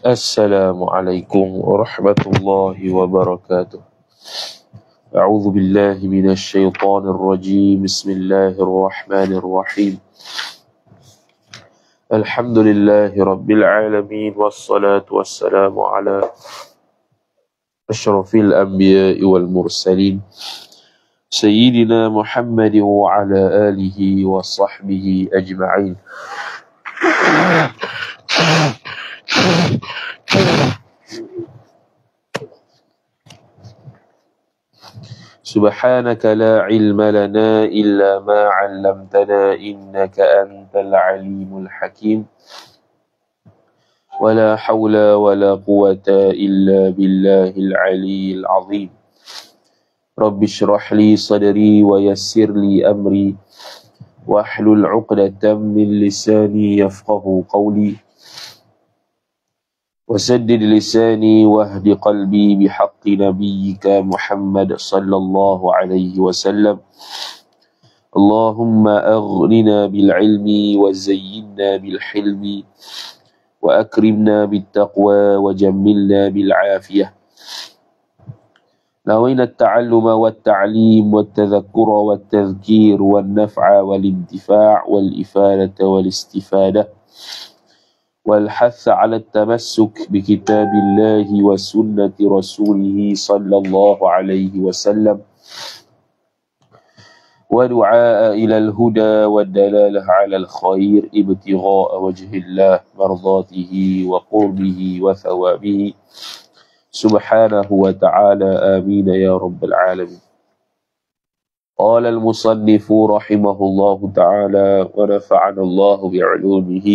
Assalamualaikum warahmatullahi wabarakatuh. A'udzu billahi minasy syaithanir rajim. Bismillahirrahmanirrahim. Alhamdulillahi rabbil alamin wassalatu wassalamu ala asyrafil anbiya'i wal mursalin sayyidina Muhammadin wa ala alihi wa sahbihi ajma'in. Subhanaka la ilma lana illa ma 'allamtana innaka antal alimul hakim. Wala hawla wala quwwata illa billahil aliyyil azim. Rabbi shrah li sadri wa yassir li amri wahlul 'uqdatam min lisani yafqahu qawli. وسدد لساني واهد قلبي بحق نبيك محمد صلى الله عليه وسلم. اللهم أغننا بالعلم وزينا بالحلم وأكرمنا بالتقوى وجملنا بالعافية. نوينا التعلم والتعليم والتذكر والتذكير والنفع والانتفاع والإفادة والاستفادة والحث على التمسك بكتاب الله وسنة رسوله صلى الله عليه وسلم ودعاء إلى الهدى والدلالة على الخير ابتغاء وجه الله مرضاته وقربه وثوابه سبحانه وتعالى آمين يا رب العالمين. قال المصنف رحمه الله تعالى ونفعنا الله بعلومه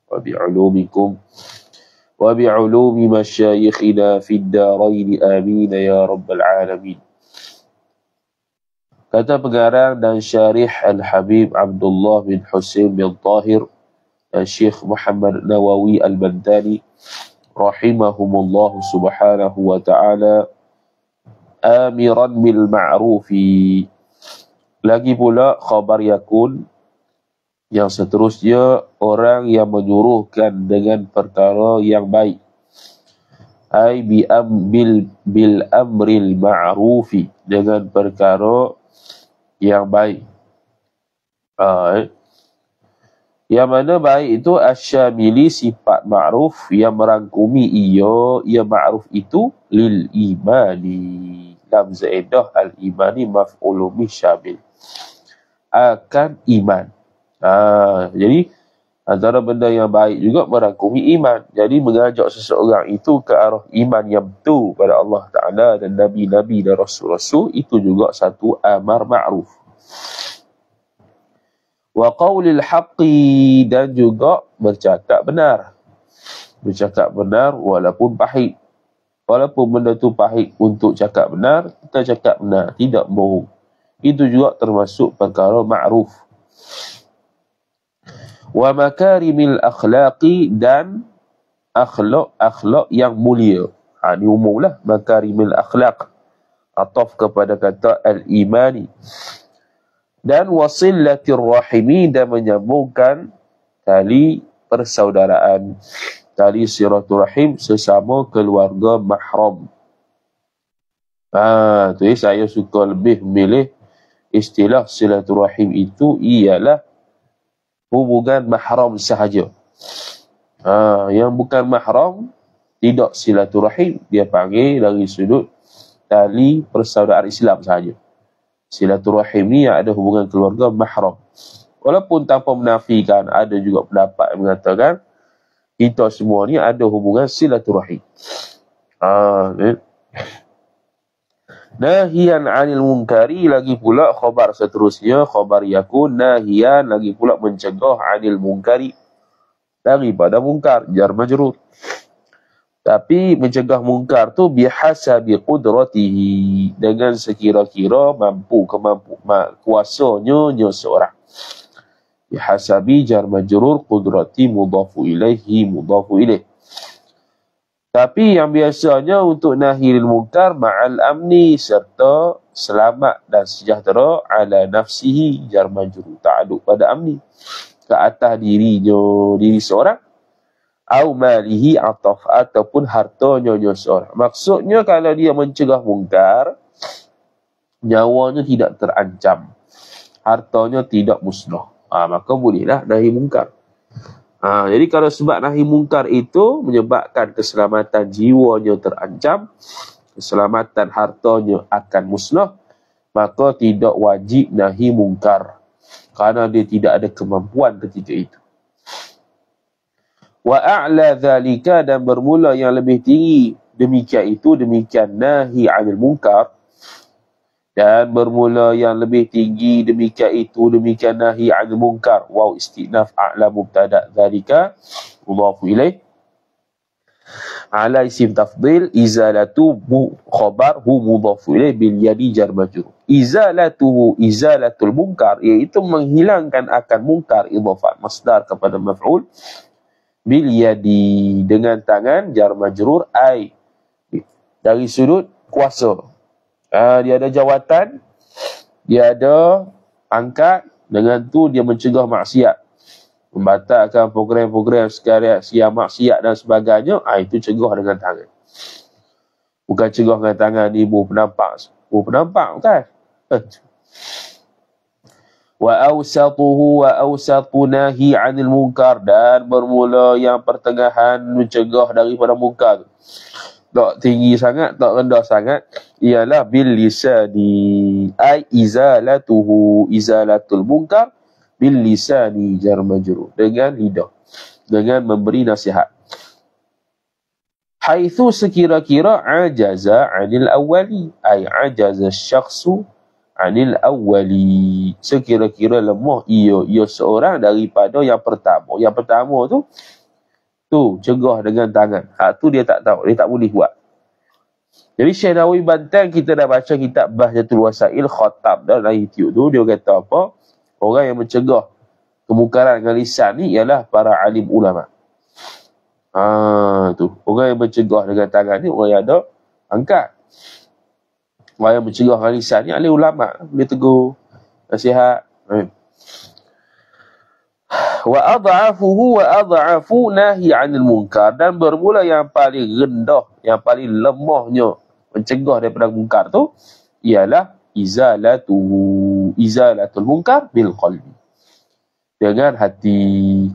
وبعلومكم وبعلوم مشايخنا في الدارين آمين يا رب العالمين. Kata pengarang dan syarih Al-Habib Abdullah bin Husain bin Tahir dan Syekh Muhammad Nawawi Al-Bantani rahimahumullah subhanahu wa ta'ala, amiran bil ma'rufi. Lagi pula khabar yakun yang seterusnya, orang yang menyuruhkan dengan perkara yang baik. Ai bil amril ma'rufi, dengan perkara yang baik. Yang mana baik itu asyamili, sifat ma'ruf yang merangkumi ia ma'ruf itu lil imani. Lam zaidah al imani maf'ulun bih syamil, akan iman. Jadi antara benda yang baik juga merangkumi iman. Jadi mengajak seseorang itu ke arah iman yang betul pada Allah Ta'ala dan Nabi-Nabi dan Rasul-Rasul, itu juga satu amar ma'ruf. Wa qawlil haqqi, dan juga bercakap benar. Bercakap benar walaupun pahit. Walaupun benda tu pahit, untuk cakap benar, kita cakap benar, tidak bohong. Itu juga termasuk perkara ma'ruf. Wa makarimil akhlaqi, dan akhlak yang mulia. Ini umumlah makarimil akhlaq, ataf kepada kata al-imani. Dan wasillatir rahimi, dan menyambungkan tali persaudaraan, tali silaturahim sesama keluarga mahram. Saya suka lebih memilih istilah silaturahim itu ialah hubungan mahram sahaja. Yang bukan mahram tidak silaturahim, dia panggil dari sudut tali persaudaraan Islam sahaja. Silaturahim ni yang ada hubungan keluarga mahram. Walaupun tanpa menafikan, ada juga pendapat yang mengatakan kita semua ni ada hubungan silaturahim. Nahiyan 'anil munkari, lagi pula khabar seterusnya, khabar yakun nahiyan, lagi pula mencegah 'anil munkari, daripada mungkar, jar majrur. Tapi mencegah mungkar tu bihasabi qudratihi, dengan sekira-kira kuasanya seorang. Bihasabi jar majrur, qudrati mudhafu ilaihi mudhafu ilaih. Tapi yang biasanya untuk nahil munkar ma'al amni, serta selamat dan sejahtera, ala nafsihi jar majrur ta'alluq pada amni, ke atas diri seorang, au malihi ataf, ataupun hartanya seorang. Maksudnya kalau dia mencegah mungkar, nyawanya tidak terancam, hartanya tidak musnah, maka bolehlah nahi mungkar. Jadi kalau sebab nahi mungkar itu menyebabkan keselamatan jiwanya terancam, keselamatan hartanya akan musnah, maka tidak wajib nahi mungkar, kerana dia tidak ada kemampuan ketika itu. Wa a'la dhalika, dan bermula yang lebih tinggi demikian itu, demikian nahi 'anil munkar, dan bermula yang lebih tinggi demikian itu, demikian nahi 'anil munkar. Waw istinaf a'la mubtada dhalika mudhaf ilaih ala isim tafdil, izalatu khabar hu mudhaf ilaih bil yadi jar majrur. Izalatuhu, izalatul munkar, iaitu menghilangkan akan munkar, idhafat masdar kepada maf'ul, bil yadi, dengan tangan, jar majrur, ai, dari sudut kuasa. Dia ada jawatan, dia ada pangkat, dengan tu dia mencegah maksiat, membatalkan program-program sekarang siap maksiat dan sebagainya. Itu cegah dengan tangan, bukan cegah dengan tangan ibu penampak. Bukan. Wa awsatuhu, wa awsatu nahi 'anil munkar, dan bermula yang pertengahan mencegah daripada munkar, tak tinggi sangat, tak rendah sangat, ialah bil lisani, ai izalatuhu, izalatul munkar bil lisani jar majrur, dengan lidah, dengan memberi nasihat. Haitsu, sekira-kira, ajaza 'anil awwali, ai ajaza syakhsu 'anil awwali, sekira-kira lemah ia seorang daripada yang pertama. Yang pertama tu cegah dengan tangan. Tu dia tak tahu, dia tak boleh buat. Jadi Syekh Nawawi Bantan, kita dah baca kitab Bahjatul Wasail Khatam dalam YouTube tu, dia kata apa? Orang yang mencegah kemungkaran dengan lisan ni ialah para alim ulama. Tu orang yang mencegah dengan tangan ni orang yang ada angkat. Orang yang mencegah dengan lisan ni alim ulama, boleh tegur, nasihat. Wa adha'afuhu, wa adha'afu nahi 'anil munkar, dan bermula yang paling rendah, yang paling lemahnya mencegah daripada munkar tu ialah izalatuhu, izalatul munkar bil qalbi, dengan hati.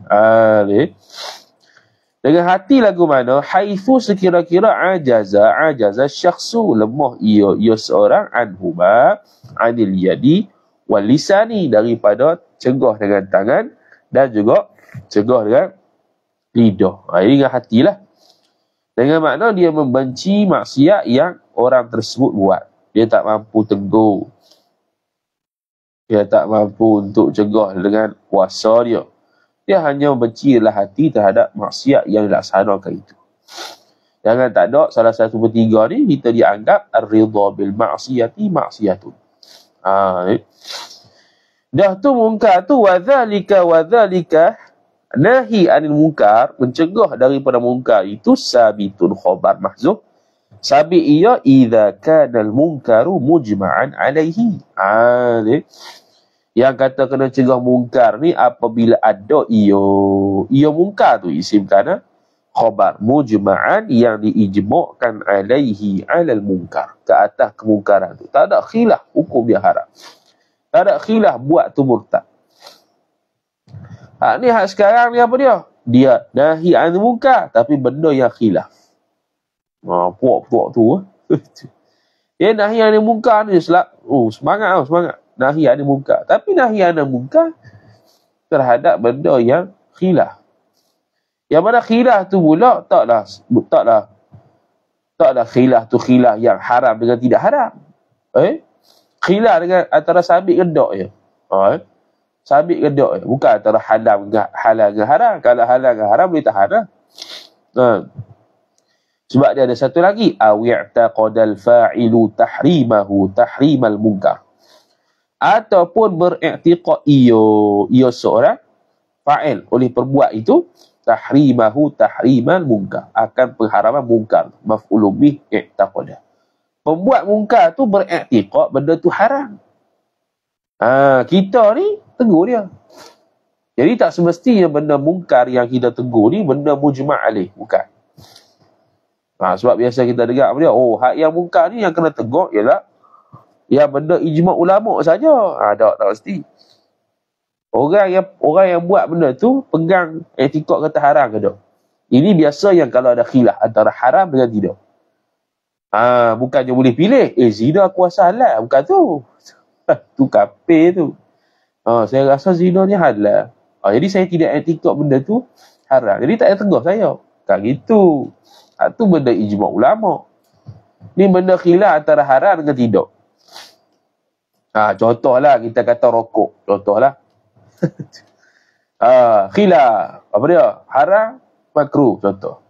Dengan hati lagu mana? Haitsu, sekira-kira, ajaza syakhsu, lemah ia seorang, anhuma, 'anil yadi wal lisani, daripada cegah dengan tangan dan juga cegah dengan lidah. Ini dengan hatilah. Dengan makna dia membenci maksiat yang orang tersebut buat. Dia tak mampu tegur, dia tak mampu untuk cegah dengan kuasa dia. Dia hanya membencilah hati terhadap maksiat yang dilaksanakan itu. Jangan tak ada salah satu bertiga ni kita dianggap ar-ridha bil ma'siyati ma'siyatun. Dah tu munkar tu, wadzalika nahi 'anil munkar, mencegah daripada munkar itu, sabitun khabar mahzuf, sabit ia idza kana al munkaru mujma'an alaihi. Yang kata kena cegah munkar ni apabila ada ia munkar tu, isim kana khabar, mujma'an, yang diijma'kan alaihi, alal munkar, ke atas kemungkaran tu, tak ada khilaf hukum dia haram, tak ada khilaf buat tu murtad. Ni hak sekarang ni apa dia? Dia nahi 'anil munkar tapi benda yang khilaf. Puak-puak tu. Dia nahi 'anil munkar ni semangat. Nahi 'anil munkar. Tapi nahi 'anil munkar terhadap benda yang khilaf. Yang mana khilaf tu pula taklah khilaf tu khilaf yang haram dengan tidak haram. Khilaf dengan antara sabit gedok je. Sabit gedok je. Bukan antara halal dengan haram. Kalau halal dengan haram boleh tahan lah. Sebab dia ada satu lagi, awi'taqadal fa'ilu tahrimal munkar, ataupun beriktiqad ia seorang fa'il oleh perbuat itu, tahrimal munkar, akan pengharaman munkar, maf'ulun bih i'taqada. Pembuat munkar tu beriktiqad benda tu haram. Kita ni tegur dia, Jadi tak semestinya benda mungkar yang kita tegur ni benda mujma' alaih, bukan. Sebab biasa kita dengar apa dia, hak yang mungkar ni yang kena tegur ialah yang benda ijma' ulama' saja. Tak mesti. Orang yang buat benda tu pegang etikad kata haram ke tak? Ini biasa yang kalau ada khilaf antara haram dengan tidak. Bukannya boleh pilih, zina kuasa halal, bukan tu. Tu kafir tu. Saya rasa zina ni halal. Jadi saya tidak etikad benda tu haram. Jadi tak payah tegur saya. Kan gitu. Tu benda ijma' ulama'. Ni benda khilaf antara haram dengan tidak. Contohlah kita kata rokok. Contohlah. Khilaf. Apa dia? Haram, makruh. Contoh.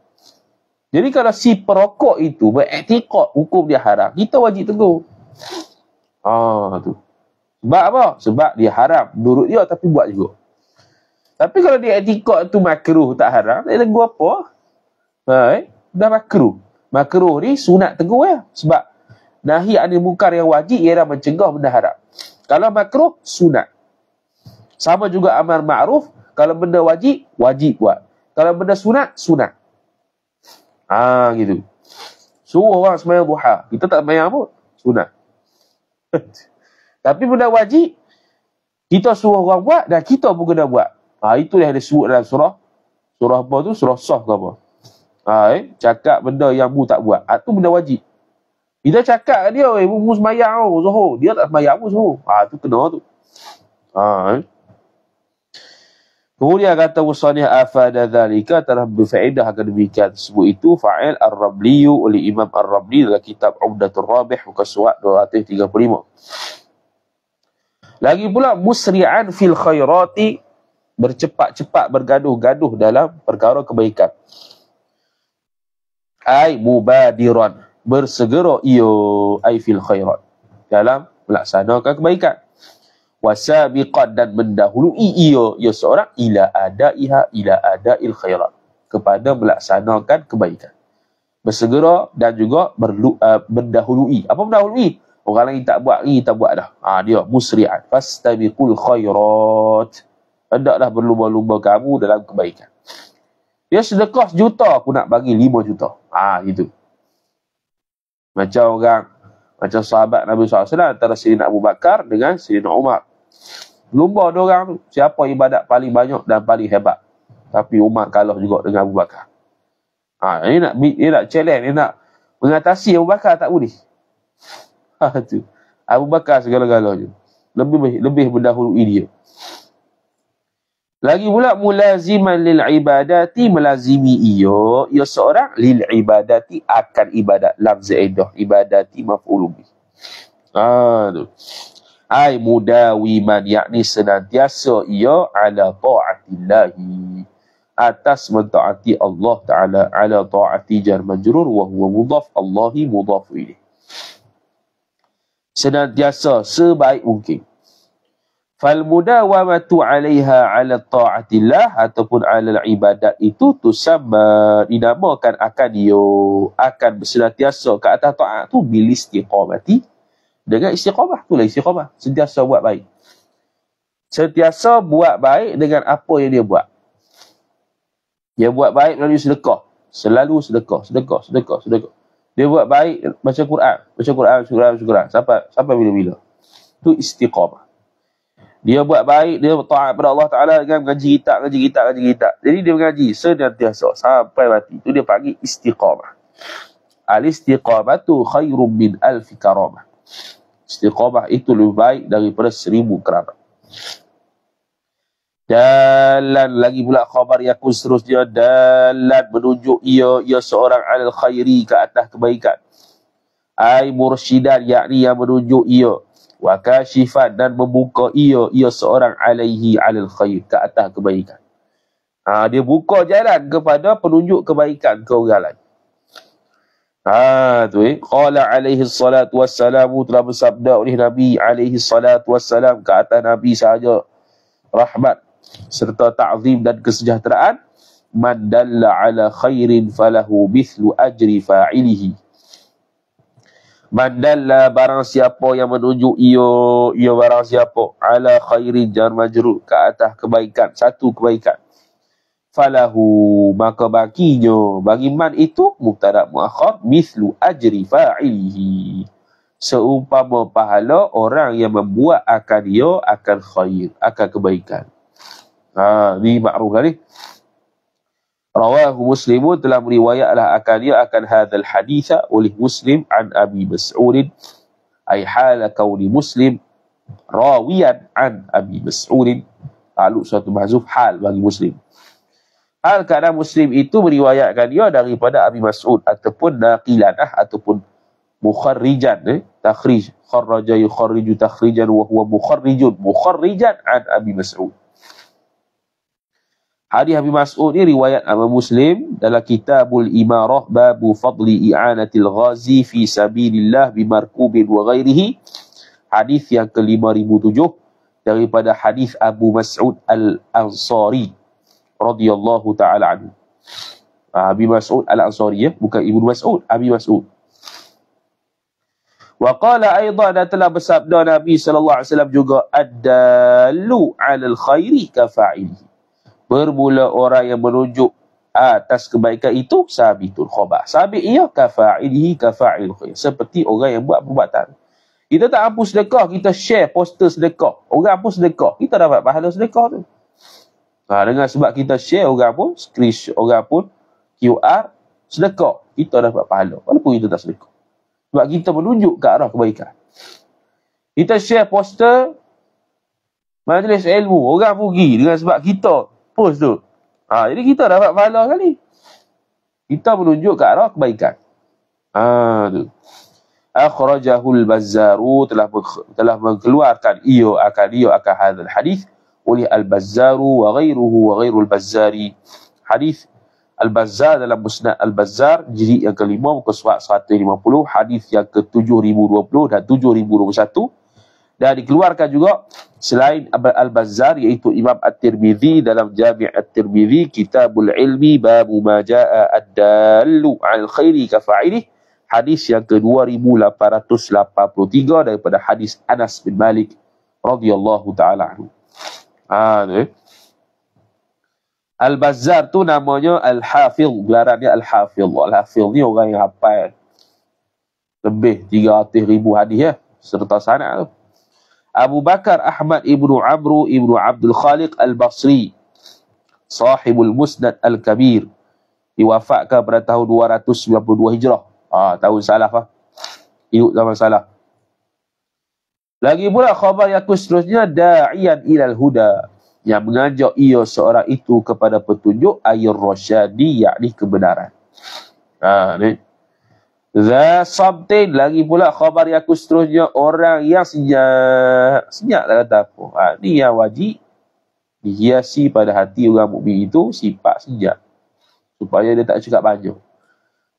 Jadi kalau si perokok itu beriktikad hukum dia haram, kita wajib tegur. Tu. Sebab apa? Sebab dia haram. Menurut dia tapi buat juga. Tapi kalau dia iktikad tu makruh tak haram, dia tegur apa? Dah makruh. Makruh ni sunat tegur ya. Sebab nahi anil munkar yang wajib ialah mencegah benda haram. Kalau makruh, sunat. Sama juga amar ma'ruf, kalau benda wajib, wajib buat. Kalau benda sunat, sunat. Gitu. Suruh orang sembahyang duha, kita tak sembahyang pun, sunat. Tapi benda wajib, kita suruh orang buat dan kita pun kena buat. Itu yang disebut dalam surah apa tu? Surah Saf ke apa? Cakap benda yang mu tak buat. Tu benda wajib. Kita cakap dia, mu sembahyang Zuhur. Dia tak sembahyang pun Zuhur. Tu kena tu. Kemudian kata Musannif afada dzalika, telah berfaedah akan demikian tersebut itu fa'il Ar-Rabli oleh Imam Ar-Rabli dalam kitab Umdatul Rabih muka surat 235. Lagi pula musri'an fil khairati, bercepat-cepat bergaduh-gaduh dalam perkara kebaikan. Ai mubadiran, bersegera ai fil khairat, dalam melaksanakan kebaikan. Wasabiqat, dan mendahului ia seorang ila adail khairat, kepada melaksanakan kebaikan. Bersegera dan juga mendahului. Apa mendahului? Orang lain tak buat, ni tak buat dah. Dia musri'an. Fastabiqul khairat. Hendaklah berlumba-lumba kamu dalam kebaikan. Dia sedekah 1 juta, aku nak bagi 5 juta. Itu. Macam sahabat Nabi SAW antara Sayyidina Abu Bakar dengan Sayyidina Umar. Lumba diorang tu, siapa ibadat paling banyak dan paling hebat. Tapi Umar kalah juga dengan Abu Bakar. Dia nak challenge, dia nak mengatasi Abu Bakar, tak boleh. Tu. Abu Bakar segala-galanya. Lebih mendahului dia. Lagi pula mulaziman lil ibadati, melazimi ia seorang lil ibadati, akan ibadat. Lafz zaidah, ibadati maf'ul bih. Tu. Ai mudawiman, yakni senantiasa ia ala ta'atillahi, atas mentaati Allah Ta'ala. Ala ta'ati jar majrur wa huwa mudhaf, Allahi mudhaf ilaih. Senantiasa sebaik mungkin. Fal mudawamatu 'alaiha 'ala ta'atillah, ataupun 'ala ibadat itu tusamma, dinamakan akan bersenantiasa ke atas taat tu bil istiqamati, dengan istiqamah. Itulah istiqamah, sentiasa buat baik. Sentiasa buat baik dengan apa yang dia buat. Dia buat baik melalui sedekah, selalu sedekah. Dia buat baik baca Quran sampai bila-bila. Itu istiqamah. Dia buat baik, dia taat pada Allah Ta'ala dengan mengaji kitab. Jadi dia mengaji senantiasa sampai mati. Itu dia panggil istiqamah. Al-istiqamatu khairum min alfi karamah. Istiqamah itu lebih baik daripada 1000 keramat. Dalan, lagi pula khabar yakun seterusnya, dalan menunjuk ia seorang alal khairi, ke atas kebaikan. Ai mursyidan, yakni yang menunjuk ia. Wa kashifan, dan membuka ia seorang alaihi alal khair, ke atas kebaikan. Dia buka jalan kepada penunjuk kebaikan ke orang lain. Qala alaihi salatu wassalamu, telah bersabda oleh Nabi alaihi salatu wassalam, ke atas Nabi sahaja rahmat serta ta'zim dan kesejahteraan, man dalla ala khairin falahu mithlu ajri fa'ilihi. Mandalla barang siapa yang menunjuk ia barang siapa ala khairin jar majrur ke atas kebaikan, satu kebaikan. Falahu maka baginya, bagi man itu mubtada muakhar mislu ajri fa'ilihi. Seumpama pahala orang yang membuat akan ia akan khair, akan kebaikan. Ni makruf lah ni. Rawahu Muslimun telah meriwayatlah akan dia akan hadzal haditha oleh Muslim an Abi Mas'ud ay hala kauni Muslim rawiyan an Abi Mas'ud. Lalu suatu mahzuf hal bagi Muslim. Hal keadaan Muslim itu meriwayatkan dia daripada Abi Mas'ud ataupun naqilan ataupun mukharrijan takhrij kharraja yukharriju takhrijan wa huwa mukharrijan an Abi Mas'ud. Hadis Abi Mas'ud ni riwayat Imam Muslim dalam Kitabul Imarah babu fadli i'anatil ghazi fi sabilillah bimarkubin wa ghairihi. Hadis yang ke-5007 daripada hadis Abu Mas'ud Al-Ansari radhiyallahu taala anhu. Abi Mas'ud Al-Ansari bukan Ibnu Mas'ud, Abi Mas'ud. Wa qala aidan dan telah bersabda Nabi sallallahu alaihi wasallam juga ad-dallu 'alal khairi ka fa'ilihi. Bermula orang yang menunjuk atas kebaikan itu sabitul khabar. Sabit ia kafa'ilihi kafa'il khair. Seperti orang yang buat perbuatan. Kita tak hapus sedekah, kita share poster sedekah. Orang pun sedekah, kita dapat pahala sedekah tu. Dengan sebab kita share, orang pun screenshot, orang pun QR sedekah, kita dapat pahala. Walaupun kita tak sedekah. Sebab kita menunjuk ke arah kebaikan. Kita share poster majlis ilmu, orang pergi dengan sebab kita post tu. Jadi kita dapat pahala kali. Kita menunjuk ke arah kebaikan. Tu. Akhrajahul Bazzaru telah mengeluarkan ia akan hadzal hadis oleh Al-Bazzaru wa ghairul Bazzari. Hadis Al-Bazzar dalam Musnad Al-Bazzar jilid yang ke-5 muka surat 150, hadis yang ke-7020 dan 7021. Dan dikeluarkan juga selain Al-Bazzar iaitu Imam At-Tirmizi dalam Jami' At-Tirmizi Kitabul Ilmi babu ma jaa ad-dallu 'alal khairi ka fa'ilih, hadis yang ke-2883 daripada hadis Anas bin Malik radhiyallahu taala anhu. Al-Bazzar tu namanya Al-Hafiz, gelarannya Al-Hafiz. Al-Hafiz ni orang yang hafal lebih 300,000 hadis serta sanad tu. Abu Bakar Ahmad ibnu Amru ibnu Abdul Khaliq Al-Basri, sahibul Musnad Al-Kabir, diwafatkan pada tahun 292 Hijrah. Tahun salaf hidup zaman salaf. Lagi pula khabar yang seterusnya da'iyan ilal huda, yang mengajak ia seorang itu kepada petunjuk ayur rasyadi, yakni kebenaran. Ni za sabtin, lagi pula khabar yang seterusnya orang yang senyap tak kata apa. Ni yang wajib dihiasi pada hati orang mukmin itu sifat senyap, supaya dia tak cakap banyak.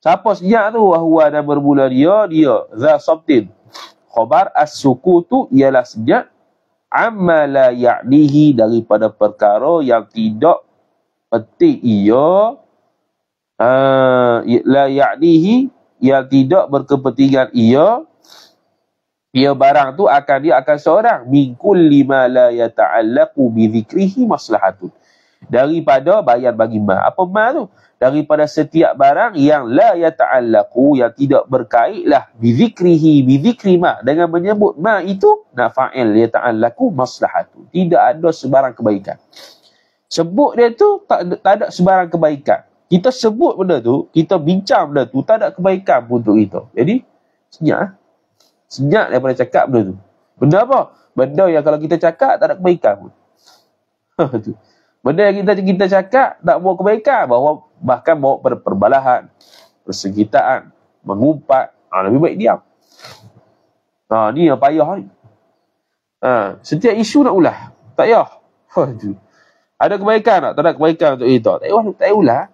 Siapa senyap tu? Wahuwa dan bermula dia za sabtin. Khabar as-sukutu ialah senyap amma la ya'nihi, daripada perkara yang tidak penting ia, la ya'nihi, yang tidak berkepentingan ia barang tu akan seorang min kulli ma la yata'allaqu bi dzikrihi maslahatun, daripada bayan bagi ma. Apa ma tu? Daripada setiap barang yang la yata'allaqu, yang tidak berkaitlah bi dzikri ma, dengan menyebut ma itu nafa'il yata'allaqu maslahatun, tidak ada sebarang kebaikan. Sebut dia tu tak ada sebarang kebaikan. Kita sebut benda tu, kita bincang benda tu, tak ada kebaikan pun untuk kita. Jadi, senyap daripada cakap benda tu. Benda apa? Benda yang kalau kita cakap, tak ada kebaikan pun. Benda yang kita cakap, tak bawa kebaikan, bahkan bawa pada perbalahan, persegitaan, mengumpat. Lebih baik diam. Ni yang payah ni. Setiap isu nak ulah. Tak payah. Ada kebaikan tak? Tak ada kebaikan untuk kita. Tak payah ulah.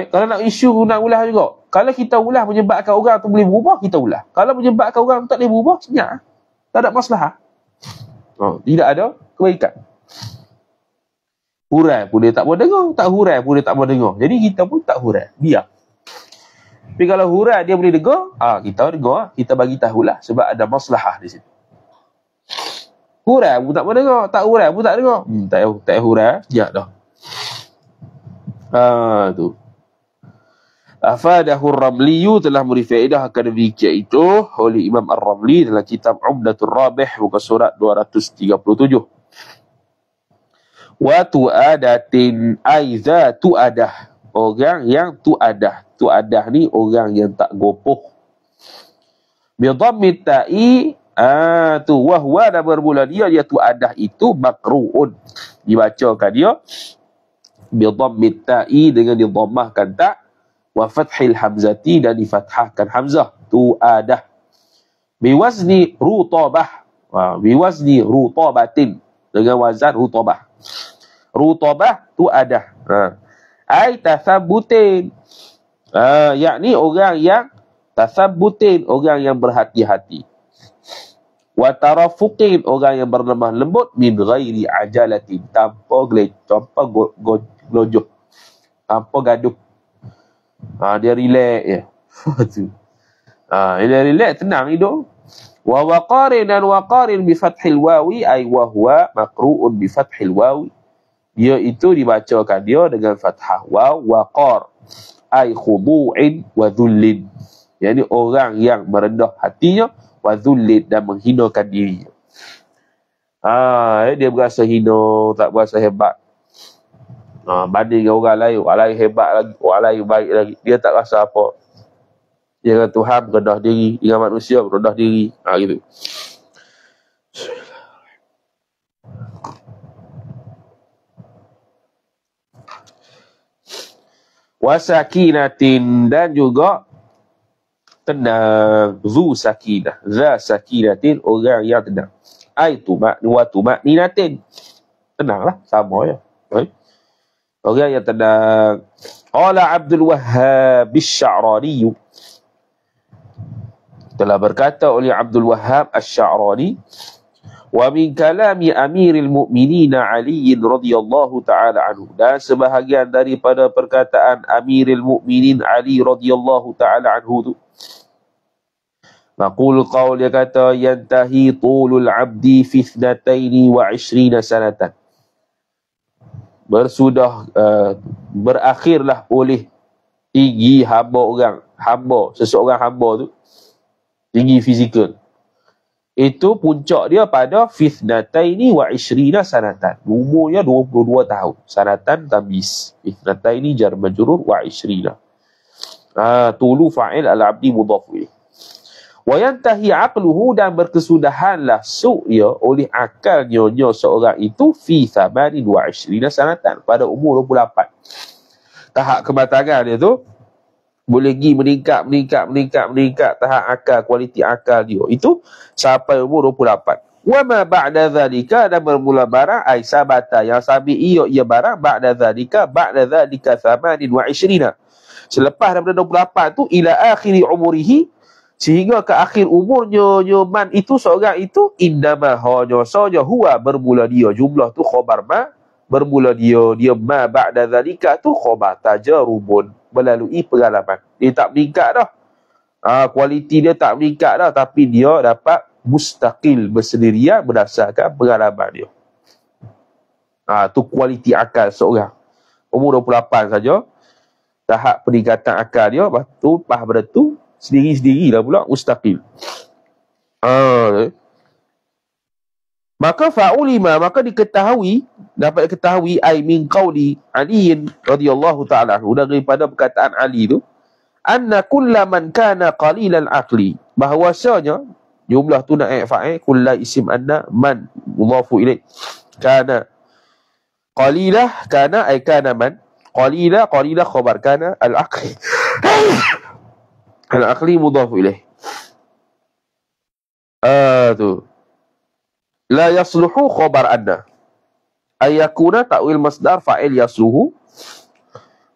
Kalau nak isu nak ulah juga. Kalau kita ulah menyebabkan orang tu boleh berubah, kita ulah. Kalau menyebabkan orang tu tak boleh berubah, senyap. Tak ada masalah. Tidak ada kebaikan. Hurai pun dia tak mau dengar, tak hurai pun dia tak mau dengar. Jadi kita pun tak hurai, diam. Tapi kalau hurai dia boleh dengar, kita dengar, kita bagi tahulah sebab ada maslahah di situ. Hurai pun tak mau dengar, tak hurai pun tak dengar. Tak hurai, sejak dah. Tu. Afadahu Ar-Ramliyu telah memberi faedah akademik iaitu oleh Imam Ar-Ramli dalam kitab Umdatul Rabih muka surat 237. Wa tu'adatin aiza tu'adah. Orang yang tu'adah. Tu'adah ni orang yang tak gopoh. Bi dhammit ta'i tu wa huwa dan bermula dia tu'adah itu makru'un. Dibacakan dia bi dhammit ta'i dengan didhammahkan ta' wa fathil hamzati dan difathahkan hamzah tu'adah biwazni rutabah biwazni rutabatin dengan wazan rutabah tu'adah ai tasabbutin yakni orang yang tasabbutin orang yang berhati-hati wa tarafuqin orang yang berlemah lembut min ghairi ajalatin tanpa gelojoh tanpa gaduh. Dia relax je. Dia relax, tenang hidup. Wa waqarin dan waqarin bi fathil wawi ay wa huwa maqru'un bi fathil wawi. Dia itu dibacakan dia dengan fathah waw waqar ay khudu'in wa dhullin. Yani orang yang merendah hatinya wa dhullin dan menghinakan dirinya. Dia berasa hina, tak berasa hebat. Banding dengan orang lain hebat lagi, orang lain baik lagi, dia tak rasa apa. Dia dengan Tuhan rendah diri, dengan manusia rendah diri, gitu. Wasakinatin dan juga tenang, zu sakinah, za sakinatin orang yang tenang. Aitu maknuatu makninatin, tenanglah, sama ya. Orang yang tenang. Qala Abdul Wahhab Asy-Sya'rani telah berkata oleh Abdul Wahhab Asy-Sya'rani wa min kalami Amiril Mu'minin Ali radhiyallahu taala anhu dan sebahagian daripada perkataan Amiril Mu'minin Ali radhiyallahu taala anhu tu maqul qaul dia kata yantahi tulul abdi fi 22 sanatan berakhirlah oleh tinggi seseorang hamba tu tinggi fizikal itu puncak dia pada fitnataini wa ishrina sanatan umurnya 22 tahun sanatan tambis fitnataini jar majrur wa ishrina tulu fa'il al-abdi mudhaf ilaih wa yantahi aqluhu dan berkesudahanlah dia oleh akalnya seorang itu fi 28 sanatan pada umur 28. Tahap kematangan dia tu boleh pergi meningkat tahap akal, kualiti akal dia itu sampai umur 28. Wa ma ba'da zalika dan bermula barang ai sabata yang sabi ia barang ba'da zalika 28 selepas daripada 28 tu ila akhiri umurihi sehingga ke akhir umurnya man itu seorang itu indama hanya saja huwa bermula dia jumlah tu khabar ma bermula dia ma ba'da zalika tu khabar tajarubun melalui pengalaman dia tak meningkat dah kualiti dia tak meningkat dah tapi dia dapat mustaqil bersendirian berdasarkan pengalaman dia tu kualiti akal seorang umur 28 saja tahap peningkatan akal dia lepas tu pada tu sendiri-sendirilah pula mustaqil. Maka fa'ulima maka dapat diketahui ai min qauli Ali radhiyallahu ta'ala anhu daripada perkataan Ali tu anna kullaman kana qalilal aqli bahwasanya jumlah tu naib fa'il kulla isim anna man mudhafu ilaih kana qalilah kana ai kana man qalilah khabar kana al-aqli al-aqli mudhaf ilaih tu la yasluhu khabar anna ayakuna ta'wil masdar fa'il yasluhu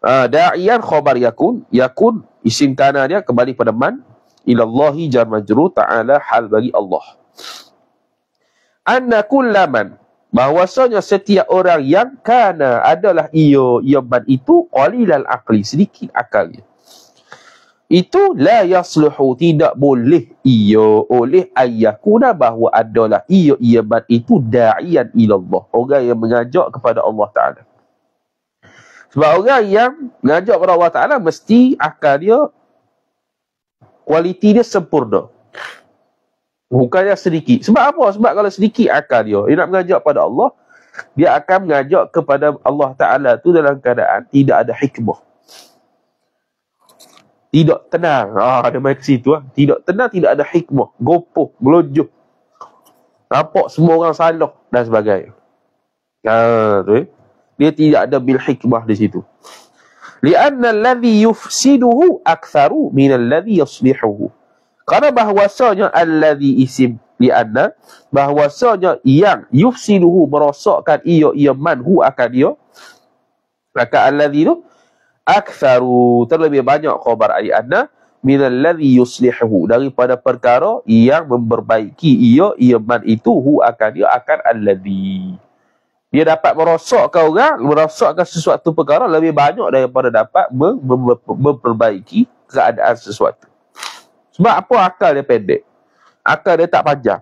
da'iyan khabar yakun isim kana dia kembali pada man ilallahi jar majrur ta'ala hal bagi Allah anna kullaman bahwasanya setiap orang yang kana adalah ia man itu qalilal aqli sedikit akalnya itu la yasluhu, tidak boleh ia oleh ayyakuna, bahawa adalah ia man itu da'iyan ilallah, orang yang mengajak kepada Allah Ta'ala. Sebab orang yang mengajak kepada Allah Ta'ala mesti akal dia, kualiti dia sempurna, bukannya sedikit. Sebab apa? Sebab kalau sedikit akal dia nak mengajak pada Allah, dia akan mengajak kepada Allah Ta'ala tu dalam keadaan tidak ada hikmah, tidak tenang. Ada main ke situ. Tidak tenang, tidak ada hikmah, gopoh, melojoh, nampak semua orang salah dan sebagainya. Dia tidak ada bil hikmah di situ. Lianna alladhi yufsiduhu aktharu min alladhi yuslihuhu. Karena bahwasanya alladhi isim lianna, bahwasanya yang yufsiduhu merosakkan ia manhu akan dia, maka alladhi tu aktharu terlebih banyak khabar anna min alladhi yuslihuhu, daripada perkara yang memperbaiki ia man itu hu akan dia, akan alladhi. Dia dapat merosakkan orang, merosakkan sesuatu perkara lebih banyak daripada dapat memperbaiki keadaan sesuatu. Sebab apa? Akal dia pendek, akal dia tak panjang.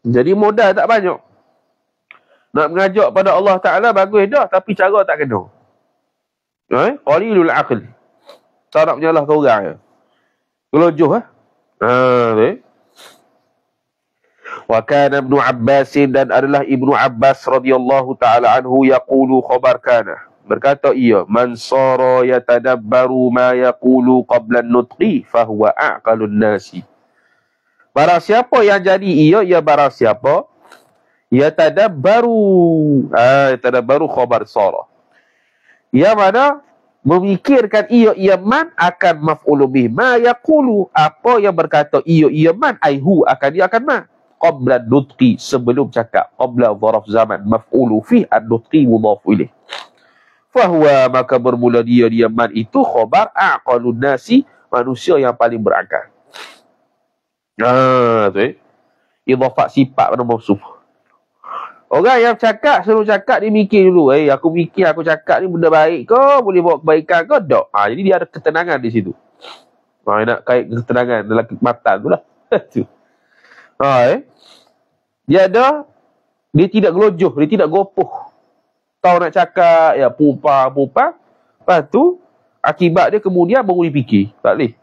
Jadi modal tak banyak. Nak mengajak pada Allah Ta'ala bagus dah, tapi cara tak kena. Qalilul aql. Tak nak menyalahkan orang. Gelojoh. Wa kana Ibnu Abbas, dan adalah Ibnu Abbas radhiyallahu ta'ala anhu yaqulu, khabar kana, berkata ia, man sara yatadabbaru ma yaqulu qabla an-nutqi fahuwa aqalun nasi. Barang siapa yang jadi ia barang siapa yatadabbaru, yatadabbaru khabar sara, yang mana memikirkan ia man akan maf'ulu bih, ma yaqulu, apa yang berkata ia man, aihu akan dia akan man, qabla nutqi, sebelum cakap, qabla dharaf zaman, maf'ulu fih an-nutqi mudhaf ilaih, fahuwa, maka bermula dia man itu khabar aqalun nasi, manusia yang paling berakal. Idhafat sifat pada mausuf. Orang yang cakap, selalu cakap, dia mikir dulu, aku mikir aku cakap ni benda baik ke, boleh bawa kebaikan ke, tak. Jadi dia ada ketenangan di situ. Nak kait ketenangan dalam kekhidmatan tu lah. Dia tidak gelojoh, dia tidak gopoh. Tahu nak cakap, ya pumpang. Lepas tu, akibat dia kemudian baru dipikir. Tak boleh.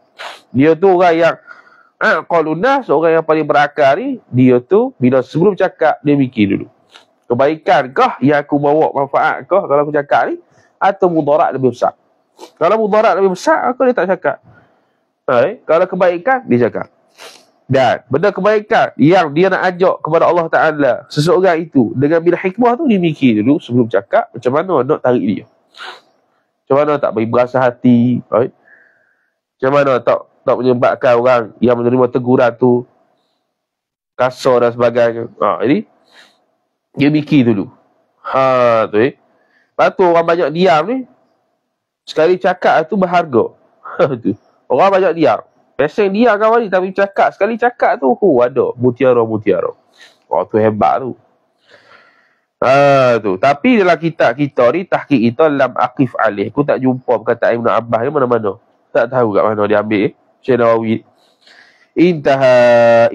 Dia tu orang yang qalun nas, orang yang paling berakal ni, dia tu bila sebelum cakap, dia mikir dulu. Kebaikankah yang aku bawa, manfaatkah kalau aku cakap ni, atau mudarat lebih besar? Kalau mudarat lebih besar, aku dia tak cakap. Kalau kebaikan, dia cakap. Dan benda kebaikan yang dia nak ajak kepada Allah Ta'ala, seseorang itu dengan bila hikmah tu, dia mikir dulu sebelum cakap macam mana nak tarik dia, macam mana tak bagi berasa hati, macam mana tak menyebabkan orang yang menerima teguran tu kasar dan sebagainya. Jadi dia mikir dulu. Lepas tu orang banyak diam ni, sekali cakap tu berharga. Tu orang banyak diam. Biasa diam kawan ni, tapi cakap, sekali cakap tu ada mutiara. Tu hebat tu. Tu. Tapi dalam kitab kita ni, tahqiq kita lam aqif alih, aku tak jumpa perkataan Ibn Abbas ni mana-mana. Tak tahu kat mana dia ambil. Syekh Nawawi intaha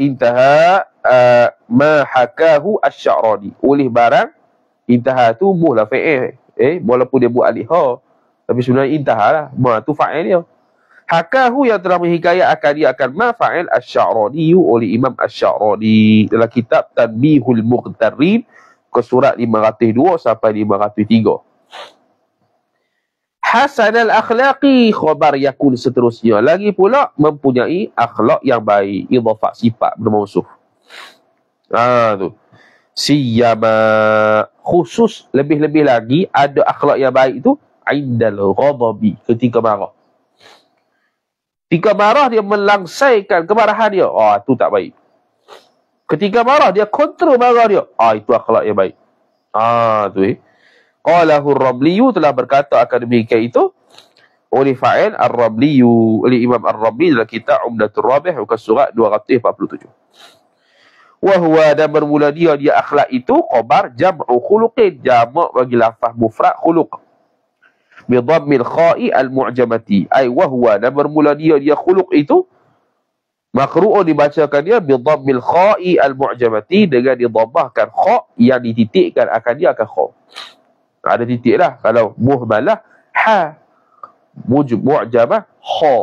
ma hakahu asy-Sya'rani, oleh barang intaha tu muhlah fa'il, walaupun dia buat alif tapi sebenarnya intaha lah, ma tu fa'il dia. Hakahu, yang telah menghikayat akan dia akan ma fa'il asy-Sya'rani, oleh Imam Asy-Sya'rani dalam kitab Tanbihul Muqtarrin ke surat 502 sampai 503. Hasan al-akhlaqi, khabar yakun seterusnya, lagi pula mempunyai akhlak yang baik, idhafat sifat bermausuf. Tu siyama, khusus lebih-lebih lagi ada akhlak yang baik tu indal ghadabi, ketika marah. Ketika marah dia melangsaikan kemarahan dia, itu tak baik. Ketika marah dia kontrol marah dia, itu akhlak yang baik. Tu qalahu ar-Ramli, telah berkata akan demikian itu oleh fa'il ar-Ramli, oleh Imam ar-Ramli dalam kitab Umdatul Rabih muka surat 247. Wa huwa, dan bermula dia akhlak itu khabar jam'u khuluqin, jamak bagi lafaz mufrad khuluq. bi dhammil kha'i al-mu'jamati, ai wa huwa, dan bermula dia khuluq itu makru'un dibacakan dia bi dhammil kha'i al-mu'jamati, dengan didhammahkan kha yang dititikkan akan dia akan kha. Ada titik lah. Kalau muhmalah ha, mu'jamah kha.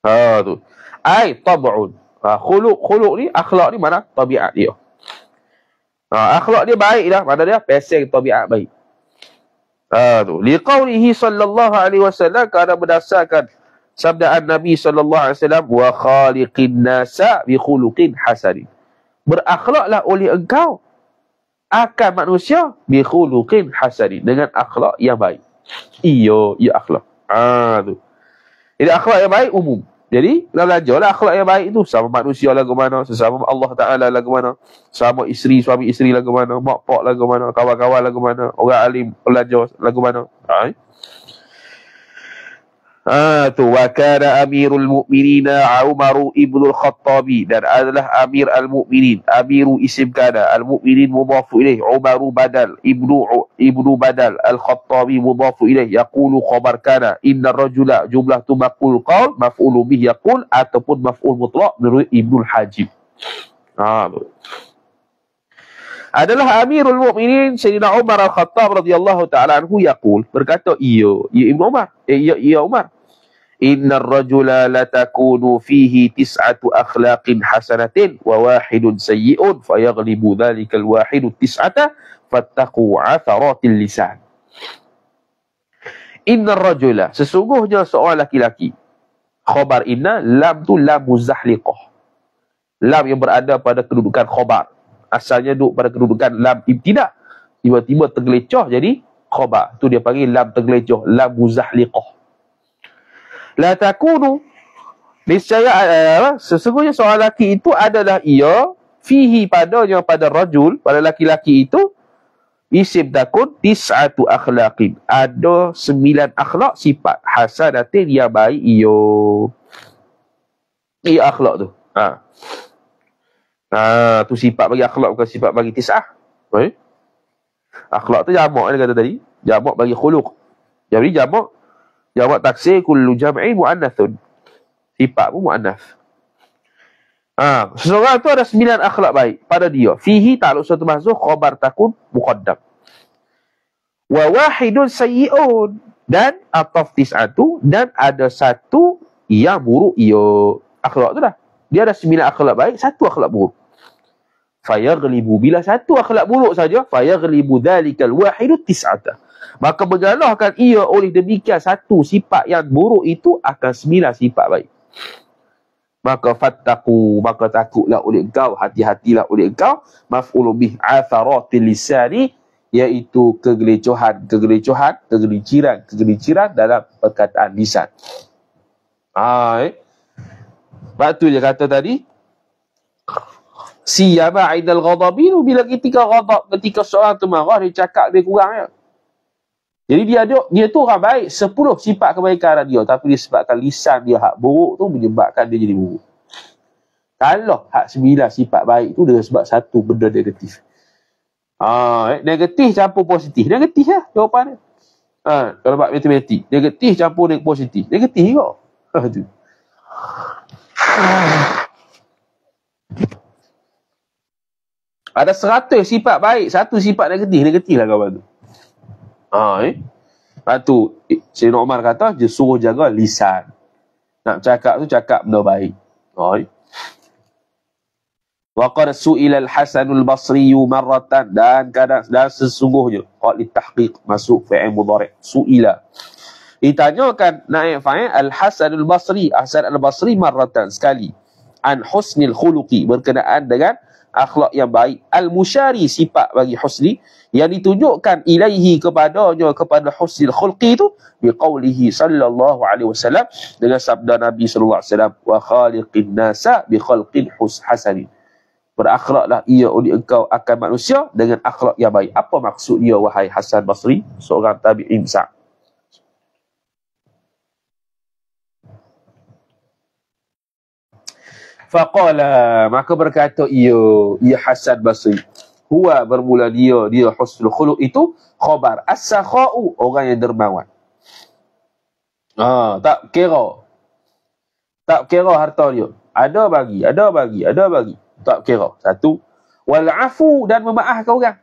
Ha tu. Ai tab'un. Khuluq ni, akhlak ni mana? Tabiat dia. Akhlak dia baik dah, mana dia? Peseng tabiat baik. Tu. Liqaulihi sallallahu alaihi wasallam, kerana berdasarkan sabdaan Nabi sallallahu alaihi wasallam, wa khaliqin nasa bi khuluqin hasanin. Berakhlaklah oleh engkau akan manusia bi khuluqin hasanin, dengan akhlak yang baik. Iyo, akhlak. Tu. Jadi akhlak yang baik umum. Jadi, kita belajarlah akhlak yang baik itu. Sama manusia lagu mana, sesama Allah Ta'ala lagu mana, sama isteri, suami isteri lagu mana, mak pak lagu mana, kawan-kawan lagu mana, orang alim belajar lagu mana. Tu, wa kana amirul mu'minina Umaru ibnul Khattabi, dan adalah amir al-mu'minin, amiru isim kana, al-mu'minin mudhafu ilaih, Umaru badal, ibnu badal, al-Khattabi mudhafu ilaih, yaqulu khabar kana, inna rajula, jumlah tu maqul qaul, maf'ulu bih yaqul, ataupun maf'ul mutlaq menurut Ibnul Hajib. Adalah amirul mu'minin Sayyidina Umar al-Khattab radhiyallahu ta'ala anhu yaqul, berkata Ibnu Umar, Umar, inna rajula latakunu fihi tis'atu akhlaqin hasanatin wa wahidun sayyi'un fayaghlibu dhalikal wahidu tis'ata fattaqu atharatil lisan. Inna rajula, sesungguhnya seorang laki-laki. Khabar inna, lam tu lam muzahliqah, lam yang berada pada kedudukan khabar. Asalnya duduk pada kedudukan lam ibtidah, tiba-tiba tergelecoh jadi khabar. Tu dia panggil lam tergelecoh, lam muzahliqah. La takunu, niscaya sesungguhnya seorang lelaki itu adalah ia fihi, padanya, pada rajul, pada laki-laki itu, isim takun tis'atu akhlaqin, ada 9 akhlak sifat hasanatin yang baik akhlak tu. Tu sifat bagi akhlak, bukan sifat bagi tis'ah. Akhlak tu jamak dia kata tadi, jamak bagi khuluq. Jadi jamak taksir kullu jam'i mu'annathun, sifat pun mu'annath. Seseorang tu ada 9 akhlak baik pada dia. Fihi ta'aluk satu mahzuh, khabar takun muqaddam. Wa wahidun sayyi'un, dan ataf tis'atu, dan ada satu yang buruk akhlak tu dah. Dia ada 9 akhlak baik, satu akhlak buruk. Fayaghlibu, bila satu akhlak buruk saja, fayaghlibu dhalikal wahidu tis'ata, maka mengalahkan ia oleh demikian satu sifat yang buruk itu akan 9 sifat baik. Maka fattaqu, maka takutlah oleh engkau, hati-hatilah oleh engkau, maf'ulu bih atharatil lisani, iaitu kegelicohan, kegelinciran dalam perkataan lisan. Sebab tu dia kata tadi, siyama indal ghadabi, bila ketika ghadab, ketika seorang tu marah, dia cakap dia kurang ya. Jadi dia tu orang baik, 10 sifat kebaikan dia, tapi disebabkan lisan dia hak buruk tu menyebabkan dia jadi buruk. Kalau hak 9 sifat baik tu dia sebab satu benda negatif. Negatif campur positif, negatif lah jawapan dia. Kalau buat matematik, negatif campur dengan positif, negatif juga. Tu. Ada 100 sifat baik, satu sifat negatif lah kawan tu. Tu Sayyidina Umar kata, dia suruh jaga lisan. Nak cakap tu cakap benda baik. Wa qad su'ila al-Hasan al-Basri marratan, dan sesungguhnya qad litahqiq masuk fi'il mudhari', su'ila, ditanyakan naib fa'il al-Hasan al-Basri, Hasan al-Basri marratan, sekali, an husnil khuluqi, berkenaan dengan akhlak yang baik, al-musyari, sifat bagi husni yang ditunjukkan ilaihi, kepadanya, kepada husnil khulqi itu, biqaulihi sallallahu alaihi wasallam, dengan sabda Nabi sallallahu alaihi wasallam, wa khaliqin nasa bi khalqin hasanin, berakhlaklah ia oleh engkau akan manusia dengan akhlak yang baik. Apa maksud dia wahai Hasan Basri, seorang tabi'in besar? Faqala, maka berkata ia Hasan Basri, Huwa bermula dia husnul khuluq itu khabar. As-sakha'u orang yang dermawan. Tak kira harta dia. Ada bagi. Tak kira. Satu. Wal afu dan memaafkan orang.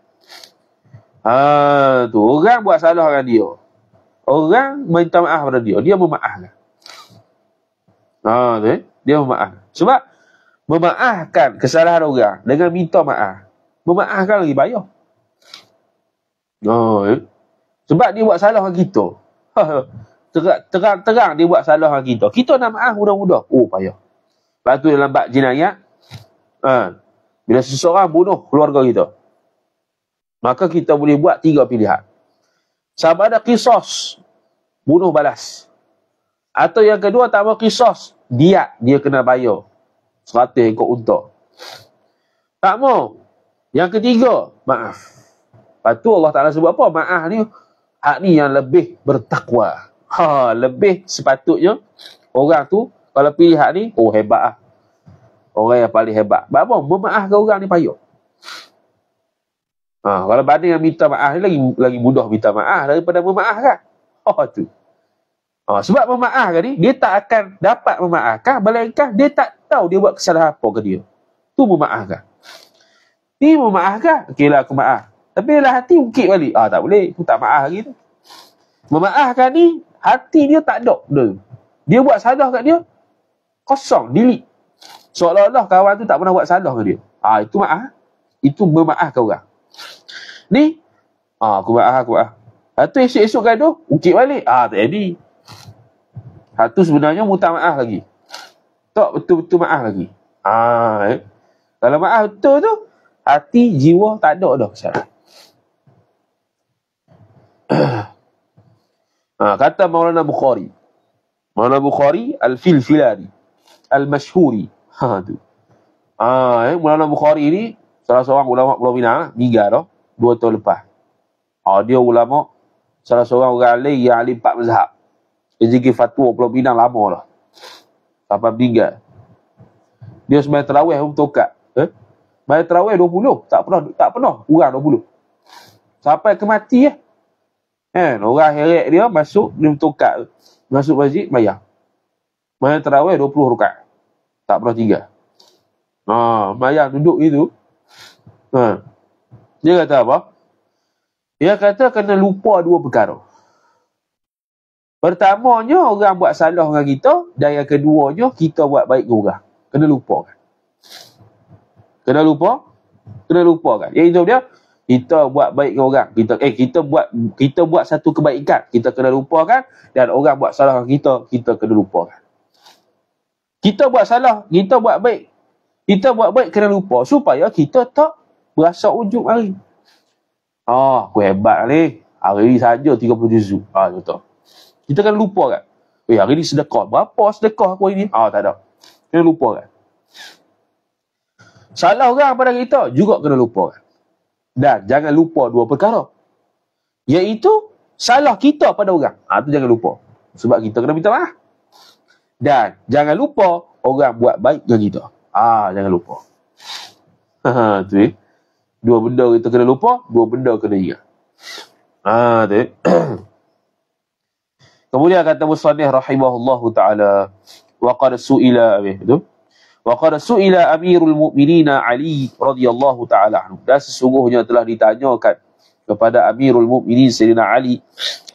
Tu orang buat salah dengan dia. Orang minta maaf pada dia. Dia memaafkan. Dia memaafkan. Sebab memaafkan kesalahan orang dengan minta maaf. Memaafkan lagi payah. Sebab dia buat salah dengan kita. Terang-terang dia buat salah dengan kita. Kita nak maaf mudah-mudah. Payah. Lepas tu dalam bab jinayat, bila seseorang bunuh keluarga kita, maka kita boleh buat 3 pilihan. Sama ada qisas, bunuh balas. Atau yang kedua tak mau qisas, dia kena bayar 100 ekor unta. Tak mau. Yang ketiga, maaf. Lepas tu Allah Ta'ala sebut apa? Maaf ni, hak ni yang lebih bertakwa. Lebih sepatutnya orang tu kalau pilih hak ni, hebat lah. Orang yang paling hebat. Sebab apa? Memaafkan orang ni payah. Kalau banding yang minta maaf ni lagi mudah minta maaf daripada memaafkan. Tu. Sebab memaafkan ni, dia tak akan dapat memaafkan, melainkan dia tak tahu dia buat kesalahan apa ke dia. Tu memaafkan. Ni memaafkan, okeylah aku maaf. Tapi dalam hati ungkit balik. Tak boleh, tu tak maaf lagi tu. Memaafkan ni, hati dia tak ada. Dia buat salah kat dia, kosong, delete. Seolah-olah kawan tu tak pernah buat salah kat dia. Itu maaf. Itu memaafkan orang. Ni, aku maaf. Tu esok-esok gaduh, ungkit balik. Tak jadi. Tu sebenarnya minta maaf lagi. Tak betul-betul maaf lagi. Kalau maaf betul tu, hati, jiwa tak ada dah kesalahan. Kata Maulana Bukhari. Maulana Bukhari Al-Filfilani Al-Mashhuri. Tu. Maulana Bukhari ni salah seorang ulama Pulau Pinang, meninggal dah 2 tahun lepas. Dia ulama, salah seorang orang alim yang alim 4 mazhab. Dia zikir fatwa Pulau Pinang lama dah. Sampai meninggal. Dia sembahyang tarawih tokat. Bayar tarawih 20. Tak pernah kurang 20. Sampai ke mati orang heret dia masuk, dia tokat. Masuk masjid, bayar. Bayar tarawih 20 rakaat. Tak pernah tinggal. Bayar duduk itu. Dia kata apa? Dia kata kena lupa 2 perkara. Pertamanya, orang buat salah dengan kita. Dan yang keduanya, kita buat baik dengan orang. Kena lupakan. Kena lupakan. Iaitu dia, kita buat baik dengan orang. Kita buat satu kebaikan. Kita kena lupakan. Dan orang buat salah dengan kita kena lupakan. Kita buat salah, kita buat baik. Kita buat baik kena lupa. Supaya kita tak berasa ujub hari. Aku hebat ni. Hari ni saja 30 juzuk. Betul. Kita kena lupakan. Hari ni sedekah. Berapa sedekah aku hari ni? Tak ada. Kena lupakan. Salah orang pada kita juga kena lupakan. Dan jangan lupa 2 perkara. Iaitu salah kita pada orang. Itu jangan lupa. Sebab kita kena minta maaf. Dan jangan lupa orang buat baik dengan kita. Jangan lupa. Tu 2 benda kita kena lupa, 2 benda kena ingat. Tu. Kemudian kata musannif rahimahullahu taala, wa qad su'ila Amirul Mukminin Ali radhiyallahu taala anhu. Dan sesungguhnya telah ditanyakan kepada Amirul Mukminin Sayyidina Ali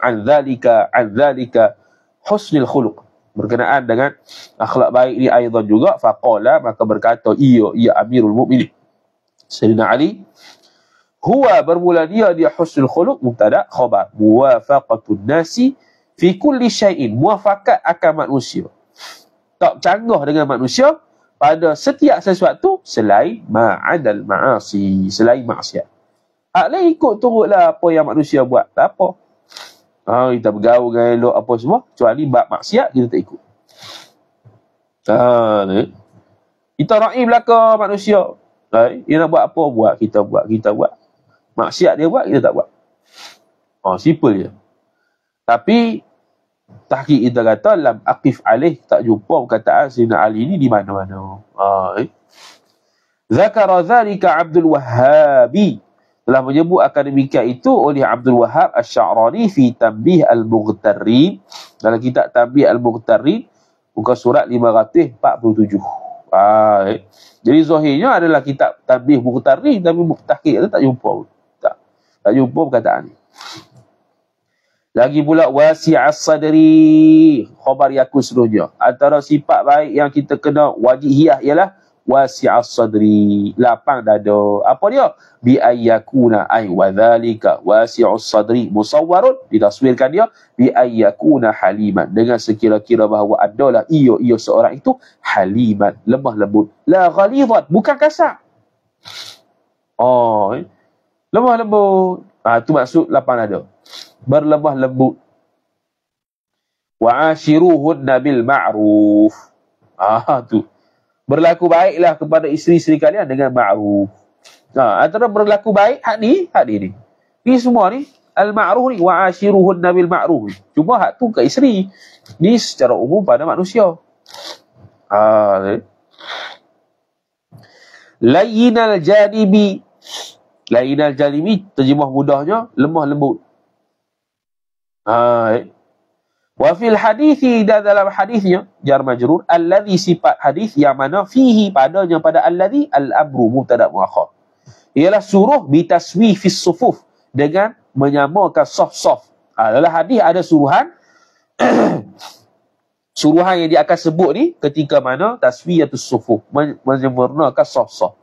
an dzalika husnul khuluq, berkenaan dengan akhlak baik ni aidan juga. Faqala, maka berkata ia Amirul Mukminin Sayyidina Ali, huwa bermula dia husnul khuluq, mubtada khabar, muwafaqatun nasi fi kulli syai'in, muwafaqat akan manusia, tak canggah dengan manusia pada setiap sesuatu selain ma'adal ma'asi, selain maksiat. Lain ikut turutlah apa yang manusia buat, tak apa. Kita bergaul dengan elok apa semua, kecuali bab maksiat kita tak ikut. Kita raih belaka manusia. Dia nak buat apa buat, kita buat. Maksiat dia buat, kita tak buat. Simple je. Tapi tahqiq kita kata lam aqif alaih, tak jumpa perkataan Sayyidina Ali ni di mana-mana. Zakara dzalika Abdul Wahhabi, telah menyebut akan demikian itu oleh Abdul Wahhab Asy-Sya'rani fi Tanbih Al-Mughtarrin, dalam kitab Tanbih Al-Mughtarrin muka surat 547. Jadi zahirnya adalah kitab Tanbih Mughtarrin, tapi tahqiq tak jumpa. Tak jumpa perkataan ni. Lagi pula wasi'as sadri, khabar yakun seterusnya. Antara sifat baik yang kita kena wajihiyah ialah wasi'as sadri, lapang dada. Apa dia? Bi ayyakuna ay wadzalika wasi'us sadri musawwarun, ditaswirkan dia bi ayyakuna haliman, dengan sekira-kira bahawa adalah ia seorang itu haliman, lemah lembut, la ghalidhat, bukan kasar. Lemah lembut. Itu maksud lapang dada, berlemah lembut. Wa ashiruhunna bil ma'ruf. Tu. Berlaku baiklah kepada isteri-isteri kalian dengan ma'ruf. Antara berlaku baik hak ni. Ni semua ni al-ma'ruf ni, wa ashiruhunna bil ma'ruf. Cuma hak tu ke isteri. Ni secara umum pada manusia. Layyinal janibi. Layyinal janibi terjemah mudahnya lemah lembut. Wa fil hadithi, dan dalam hadisnya jar majrur alladhi, sifat hadis yang mana fihi, padanya pada alladhi al-amru mubtada muakhar, ialah suruh bitaswi fis sufuf, dengan menyamakan saf-saf. Dalam hadis ada suruhan suruhan yang dia akan sebut ni ketika mana taswiyatus sufuf, menyempurnakan saf-saf.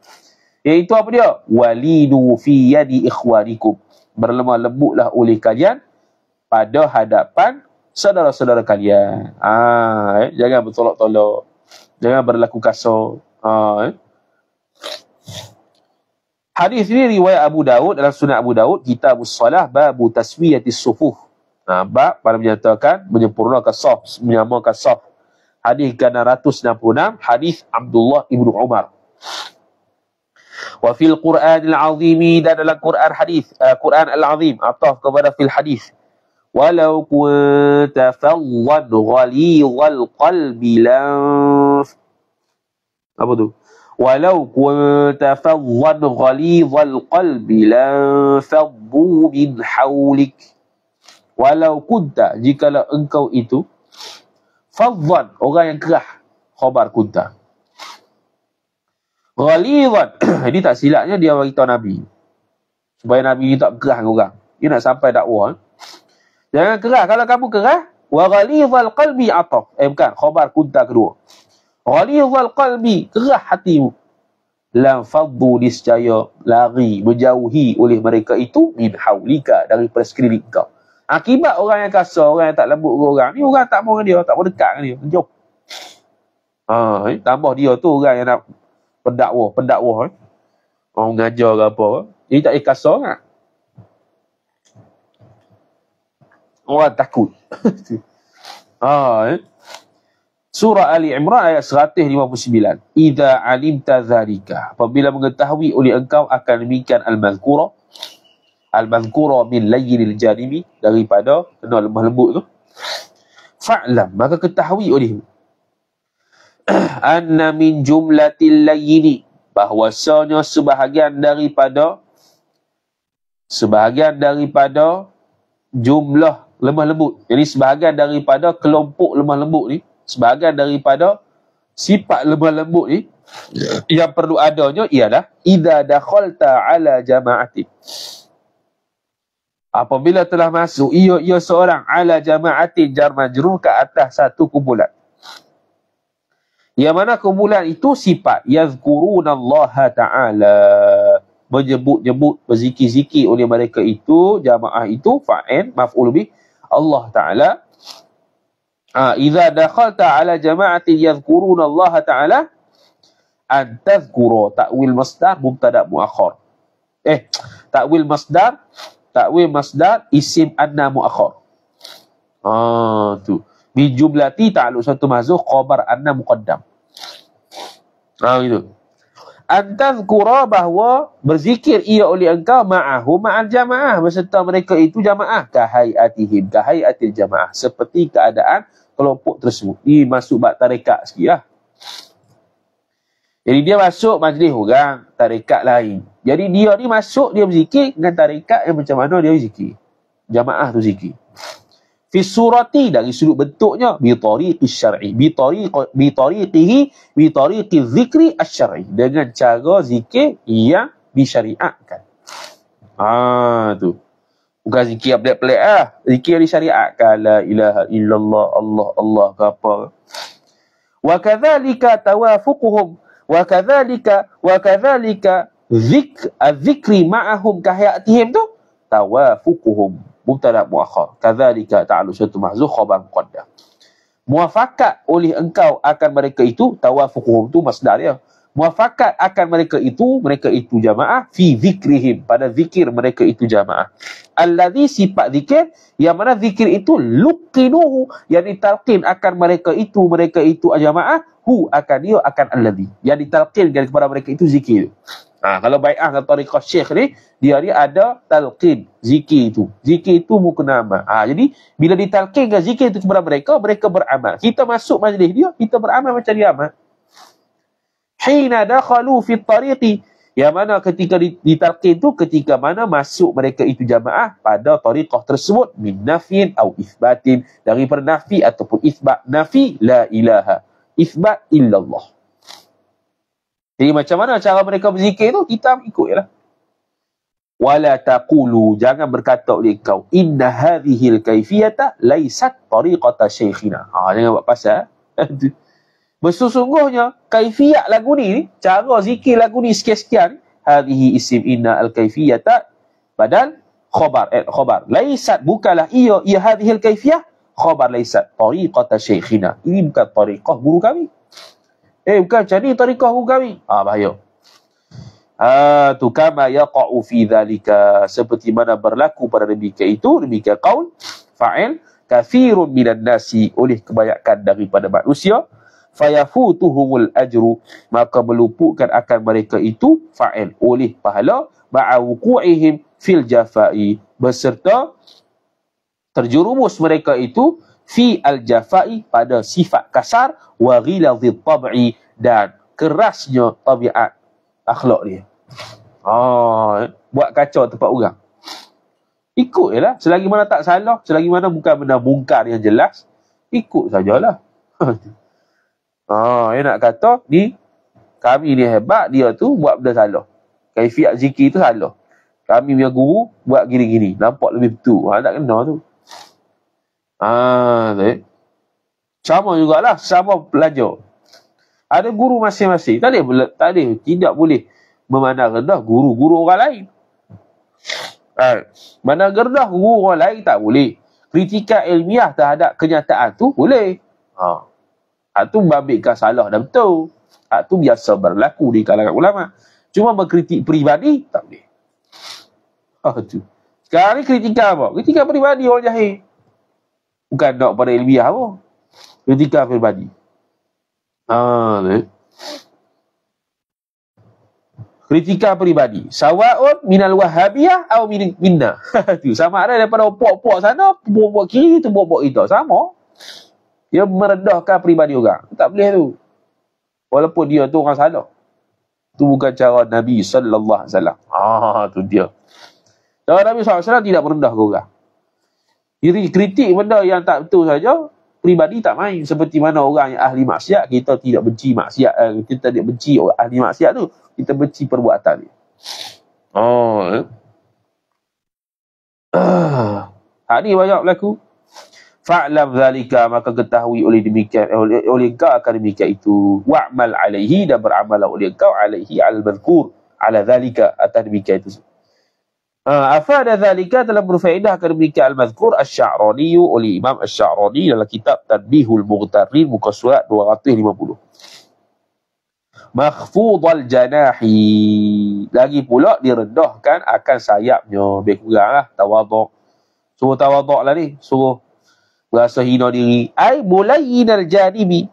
Iaitu apa dia? Walinu fi yadi ikhwanikum, berlemah lembutlah oleh kalian pada hadapan saudara-saudara kalian. Jangan bertolak-tolak, jangan berlaku kasar. Hadis ini riwayat Abu Daud, dalam Sunan Abu Daud, Kitabus Shalah, babu taswiyatis sufuf. Bab pada menyatakan menyempurnakan saf, menyamakan saf. Hadis ke-666, hadis Abdullah ibnu Umar. Wa fil Qur'anil Azim, dan dalam Quran hadis, Quran Al-Azim, ataf kepada fil hadis. Walau kunta faddan ghalidhal qalbi apa tu? Walau kunta faddan ghalidhal qalbi faddu min hawlik. Walau kunta, jikalau engkau itu faddan, orang yang kerah, khabar kunta. Ghalidhan, ini tak silapnya dia beritahu Nabi supaya Nabi ni tak kerah dengan orang. Dia nak sampai dakwah. Jangan kerah. Kalau kamu kerah, wa ghalidhal qalbi ataf. Bukan, khabar kunta kedua. Ghalidhal qalbi, kerah hatimu. Lam faddu, niscaya lari, menjauhi oleh mereka itu min haulika, daripada sekeliling kau. Akibat orang yang kasar, orang yang tak lembut dengan orang ni, orang tak mau dengan dia, tak mau dekat dengan dia, menjauh. Tambah dia tu orang yang nak pendakwah. Orang mengajar ke apa, dia tak kasar kan? Orang takut. Surah Ali Imran ayat 159. Idza alimta dzalika, apabila mengetahui oleh engkau akan demikian al-mazkura min layyinil janibi, daripada kena lemah lembut tu, fa'lam, maka ketahui olehmu anna min jumlatil layyini, bahwasanya sebahagian daripada jumlah lemah lembut, jadi sebahagian daripada kelompok lemah lembut ni, sebahagian daripada sifat lemah lembut ni, yang perlu adanya ialah idza dakhalta ala jama'ati, apabila telah masuk ia seorang ala jama'ati jar majrur, ke atas satu kumpulan, yang mana kumpulan itu sifat yazkurunallaha ta'ala, menyebut-nyebut, berzikir-zikir oleh mereka itu, jamaah itu, fa'il maf'ul bih Allah Ta'ala. Idza dakhalta ala jama'atin yazkurunallaha ta'ala, an tadhkura, ta'wil masdar mubtada muakhar. Ta'wil masdar isim anna muakhar. Tu. Bi jumlati ta'alluq satu mahzuf khabar anna muqaddam. Gitu. Antazkura, bahawa berzikir ia oleh engkau, ma'ahu ma'al jamaah, beserta mereka itu jamaah, kahayatihim, kahayatil jamaah, seperti keadaan kelompok tersebut. Ini masuk bab tarekat sikit lah. Jadi dia masuk majlis orang, tarekat lain. Jadi dia ni masuk, dia berzikir dengan tarekat yang macam mana dia berzikir. Jamaah tu zikir. Fi surati, dari sudut bentuknya, bi tariqi syar'i, bi tariqi zikri asy-syar'i, dengan cara zikir yang disyariatkan. Tu. Bukan zikir pelik-pelik ah. Zikir disyariatkan, la ilaha illallah, Allah Allah ke apa. Wa kadzalika tawafuquhum wa kadzalika dzikri ma'ahum kahayatihim tu tawafuquhum mubtada muakhar, kadzalika ta'alu satu mahzuf khabar muqaddam. Muafakat oleh engkau akan mereka itu, tawafuquhum tu masdar dia. Muafakat akan mereka itu jamaah fi zikrihim, pada zikir mereka itu jamaah. Alladhi, sifat zikir yang mana zikir itu luqinuhu, yang ditalqin akan mereka itu jamaah, hu akan dia akan alladhi, yang ditalqinkan kepada mereka itu zikir. Kalau bai'ah dengan tariqah syekh ni, dia ada talqin zikir itu. Zikir itu mukenama. Jadi bila ditalqinkan zikir itu kepada mereka, mereka beramal. Kita masuk majlis dia, kita beramal macam dia amal. Hina dakhalu fi tariqi, yang mana ketika ditalqin tu, ketika mana masuk mereka itu jamaah pada tariqah tersebut, min nafyin au isbatin, daripada nafi ataupun isbat. Nafi la ilaha, isbat illallah. Jadi macam mana cara mereka berzikir tu, kita ikut je lah. Wala taqulu, jangan berkata oleh kau, inna hadhil kaifiyata laysat tariqata syekhina. Jangan buat pasal. Bersesungguhnya kaifiyat lagu ni, cara zikir lagu ni sekian-sekian, hadhihi isim inna al-kaifiyata badal khabar. Laysat, bukanlah ia hadhil kaifiyah, khabar laysat tariqata syekhina. Ini bukan tariqah guru kami. Bukan macam ni tariqah guru kami. Bahaya. Tu kama yaqa'u fi dhalika, seperti mana berlaku pada demikian qaul fa'il kathirun minan nasi, oleh kebanyakan daripada manusia, fayafutuhumul ajru, maka meluputkan akan mereka itu fa'il oleh pahala, ma'a wuqu'ihim fil jafai, beserta terjerumus mereka itu fi al-jafai, pada sifat kasar, wa ghilazit tab'i, dan kerasnya tabiat akhlak dia. Buat kacau tempat orang. Ikut je lah. Selagi mana tak salah, selagi mana bukan benda mungkar yang jelas, ikut sajalah. Dia nak kata ni, kami ni hebat, dia tu buat benda salah. Kaifiat zikir tu salah. Kami punya guru buat gini-gini, nampak lebih betul. Tak kena tu. Sama jugalah, sama pelajar. Ada guru masing-masing. Tidak boleh memandang rendah guru-guru orang lain. Memandang rendah guru orang lain tak boleh. Kritika ilmiah terhadap kenyataan tu boleh. Tu membabitkan salah dan betul. Tu biasa berlaku di kalangan ulama. Cuma mengkritik peribadi tak boleh. Tu. Sekarang ni kritika apa? Kritika peribadi orang jahil. Bukan nak pada ilmiah apa. Kritika peribadi. Kritika peribadi. Sawa'un minal wahabiyah atau minna. Sama ada daripada puak-puak sana, puak-puak kiri, tu puak-puak kita. Sama. Dia merendahkan peribadi orang. Tak boleh tu. Walaupun dia tu orang salah. Tu bukan cara Nabi sallallahu alaihi wasallam. Tu dia. Cara Nabi sallallahu alaihi wasallam tidak merendahkan orang. Jadi kritik benda yang tak betul saja, pribadi tak main. Seperti mana orang yang ahli maksiat, kita tidak benci maksiat, kita tidak benci ahli maksiat tu, kita benci perbuatan dia. Ni banyak berlaku. Fa'lam zalika, maka ketahui oleh demikian, oleh kau akan demikian itu. Wa'mal alaihi, dan beramal oleh kau alaihi al-madhkur, ala zalika, atas demikian itu. Afada zalika, telah berfaedah akan demikian al-madhkur asy-Sya'rani, oleh Imam asy-Sya'rani dalam kitab Tanbihul Mughtarin, muka surat 250. Makhfudal janahi, lagi pula direndahkan akan sayapnya. Lebih kurang lah, tawaduk. Suruh tawaduk lah ni, suruh berasa hina diri. Ai mulayyinal janibi,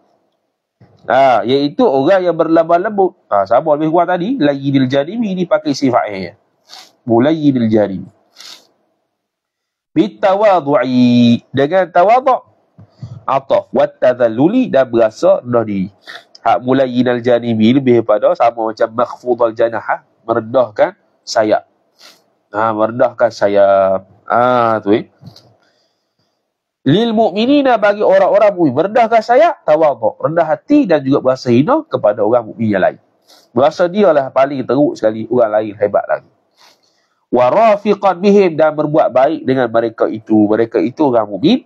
iaitu orang yang berlemah lembut. Sama lebih kurang tadi, layyinil janibi ni pakai sifatnya. Mulayyinil janibi. Bitawadu'i, dengan tawaduk. Ataf, wat tadhalluli, dan berasa rendah diri. Hak mulayinal janibi lebih pada sama macam makhfudal janahah, merendahkan sayap. Merendahkan sayap. Tu Lil mu'minina, bagi orang-orang mukmin, merendahkan sayap, tawadhu, rendah hati dan juga berasa hina kepada orang mukmin yang lain. Berasa dialah paling teruk sekali, orang lain hebat lagi. Wa rafiqan bihim, dan berbuat baik dengan mereka itu. Mereka itu orang mukmin.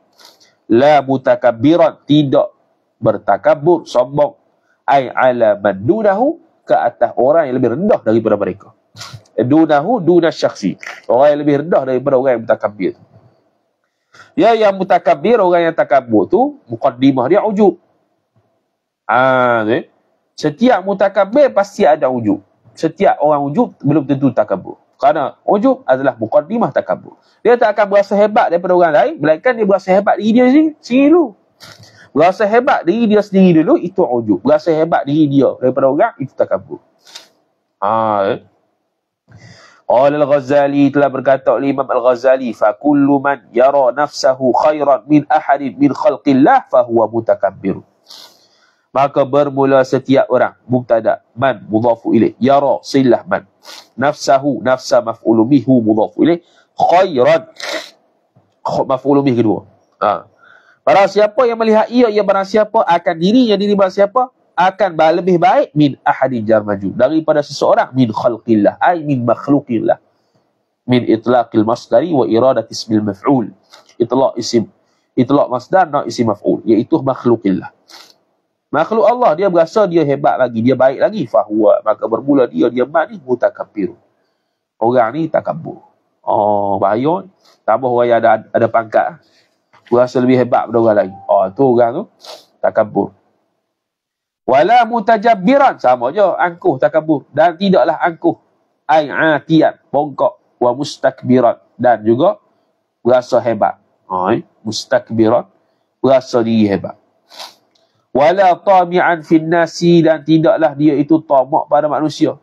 La mutakabbiran, tidak bertakabur, sombong. Ai ala man dunahu, ke atas orang yang lebih rendah daripada mereka. Dunahu duna syakhsi, orang yang lebih rendah daripada orang yang mutakabbir. Ya, yang mutakabbir, orang yang takabur tu muqaddimah dia ujub. Setiap mutakabbir pasti ada ujub. Setiap orang ujub belum tentu takabur. Kerana ujub adalah muqaddimah takabur. Dia tak akan berasa hebat daripada orang lain, melainkan dia berasa hebat diri dia sendiri dulu. Berasa hebat diri dia sendiri dulu, itu ujub. Berasa hebat diri dia daripada orang, itu takabur. Al-Ghazali, telah berkata oleh Imam Al-Ghazali, fa kullu man yara nafsahu khairan min ahadin min khalqillah fa huwa mutakabbir. Maka bermula setiap orang, mubtada, man mudhafu ilaih, yara silah man, nafsahu, nafsa maf'ul bihi mudhafu ilaih, khairan maf'ul bihi kedua. Barang siapa yang melihat ia barang siapa akan dirinya, diri barang siapa akan lebih baik min ahadin jar maju, daripada seseorang, min khalqillah, ay min makhluqillah, min itlaqil masdari wa iradati ismil maf'ul. Itlaq masdar na isim maf'ul, iaitu makhluqillah. Makhluk Allah, dia berasa dia hebat lagi, dia baik lagi, fahuwa, maka bermula dia man ni mutakabbir. Orang ni takabur. Bahaya. Tambah orang yang ada pangkat, berasa lebih hebat daripada orang lain. Tu orang tu takabur. Wala mutajabbiran, sama je, angkuh takabur, dan tidaklah angkuh, ai atiyan, bongkok, wa mustakbiran, dan juga berasa hebat. Mustakbiran, berasa diri hebat. Wala tami'an fin nasi, dan tidaklah dia itu tamak pada manusia.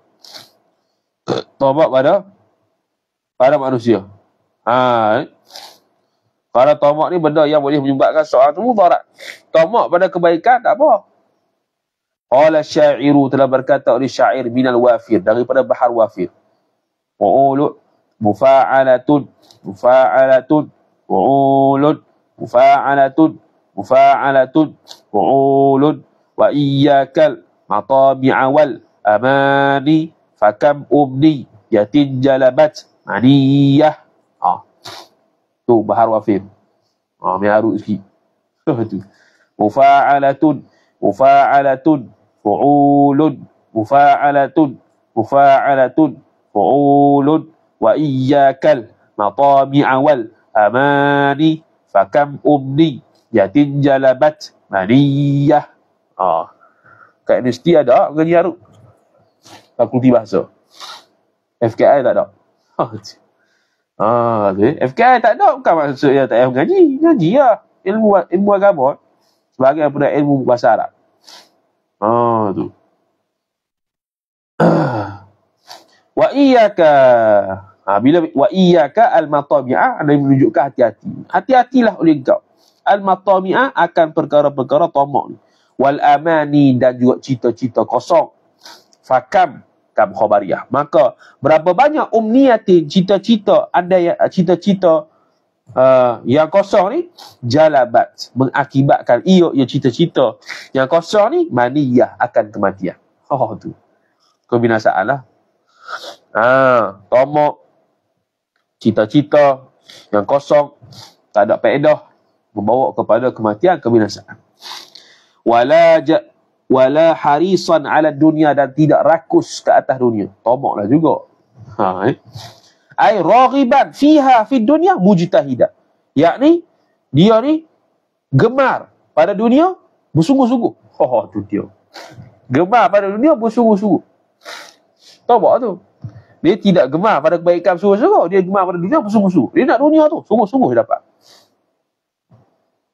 Tamak pada manusia. Kalau tamak ni benda yang boleh menyebabkan seorang tu mudarat. Tamak pada kebaikan tak apa. Qala syairu, telah berkata oleh syair, minal wafir, daripada bahar wafir. Wa'ulun mufa'alatun mufa'alatun wa'ulun mufa'alatun mufa'alatun wa'ulun wa iyyakal matabi'a wal amani fakam umni yatin jalabat maniyah. Tu bahar wafir. Miharu sikit. Tu mufa'alatun mufa'alatun fu'ulun mufa'alatun mufa'alatun fu'ulun wa iyyakal matabi'a wal amani fakam umni yatin jalabat maniyah. Kat universiti ada mengaji Arab, fakulti bahasa. FKI tak ada. FKI tak ada bukan maksudnya tak payah mengaji. Ngaji lah, ilmu agama sebagai daripada ilmu bahasa Arab. Tu. Wa iyyaka, bila wa iyyaka al-matabi'ah, anda menunjukkan hati-hati. Hati-hatilah oleh engkau al-matabi'ah akan perkara-perkara tamak ni. Wal amani, dan juga cita-cita kosong. Fakam, kam khabariyah. Maka berapa banyak umniyatin, cita-cita anda yang cita-cita yang kosong ni, jalabat, mengakibatkan ia cita-cita yang kosong ni, maniyah, akan kematian. Tu kebinasaan lah. Tamak, cita-cita yang kosong, tak ada faedah, membawa kepada kematian, kebinasaan. Wala harisan ala dunia, dan tidak rakus ke atas dunia. Tamaklah juga. Ai raghiban fiha fid dunya mujtahidan, yakni dia ni gemar pada dunia bersungguh-sungguh. Tu dia. Gemar pada dunia bersungguh-sungguh. Tamak tu. Dia tidak gemar pada kebaikan bersungguh-sungguh, dia gemar pada dunia bersungguh-sungguh. Dia nak dunia tu sungguh-sungguh dapat.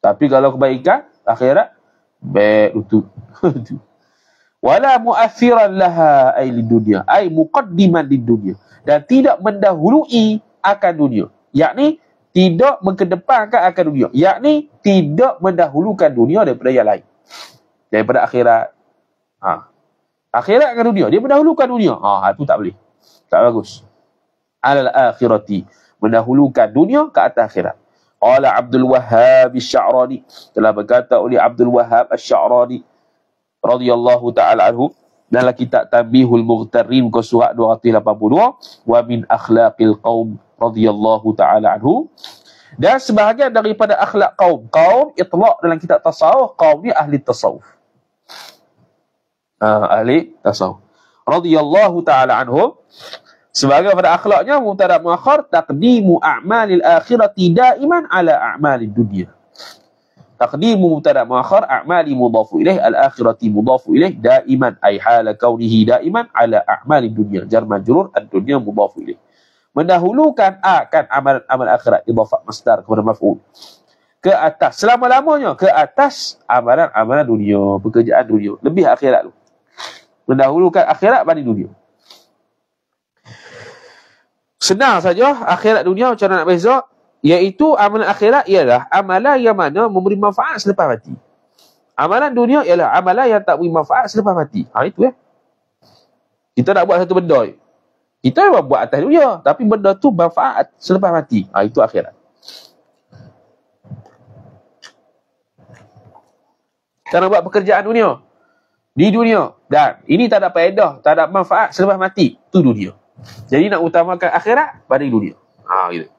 Tapi kalau kebaikan akhirat, baik lutut. Wala mu'athiran laha ay lidunya, ay muqaddiman lidunya, dan tidak mendahului akan dunia, yakni tidak mengedepankan akan dunia, yakni tidak mendahulukan dunia daripada yang lain, daripada akhirat. Akhirat dengan dunia. Dia mendahulukan dunia. Itu tak boleh. Tak bagus. Alal akhirati. Mendahulukan dunia ke atas akhirat. Qala Abdul Wahhab Asy-Sya'rani. Telah berkata oleh Abdul Wahhab Asy-Sya'rani radhiyallahu ta'ala anhu dalam kitab Tanbihul Mughtarrin muka surat 282, wa min akhlaqil qaum radhiyallahu ta'ala anhu. Dan sebahagian daripada akhlak kaum. Kaum itlaq dalam kitab tasawuf, kaum ni ahli tasawuf. Ahli tasawuf. Radhiyallahu ta'ala anhum. Sebagai pada akhlaknya, mubtada muakhar, taqdimu a'malil akhirati daiman ala a'malid dunia. Taqdimu mubtada muakhar, a'mali mudhafu ilaih, al-akhirati mudhafu ilaih, daiman, ay hala kaunihi daiman ala a'malid dunia. Jar majrur, ad-dunya mudhafu ilaih. Mendahulukan akan amalan akhirat, idhafah masdar kepada maf'ul, ke atas, selama-lamanya ke atas amalan dunia, pekerjaan dunia, lebih akhirat tu. Mendahulukan akhirat banding dunia. Senang saja akhirat dunia macam mana nak beza, iaitu amalan akhirat ialah amalan yang mana memberi manfaat selepas mati. Amalan dunia ialah amalan yang tak beri manfaat selepas mati. Itu kita nak buat satu benda, kita memang buat atas dunia, tapi benda tu manfaat selepas mati. Itu akhirat. Kita nak buat pekerjaan dunia di dunia, dan ini tak ada faedah, tak ada manfaat selepas mati. Itu dunia. Jadi nak utamakan akhirat pada dunia. Gitu.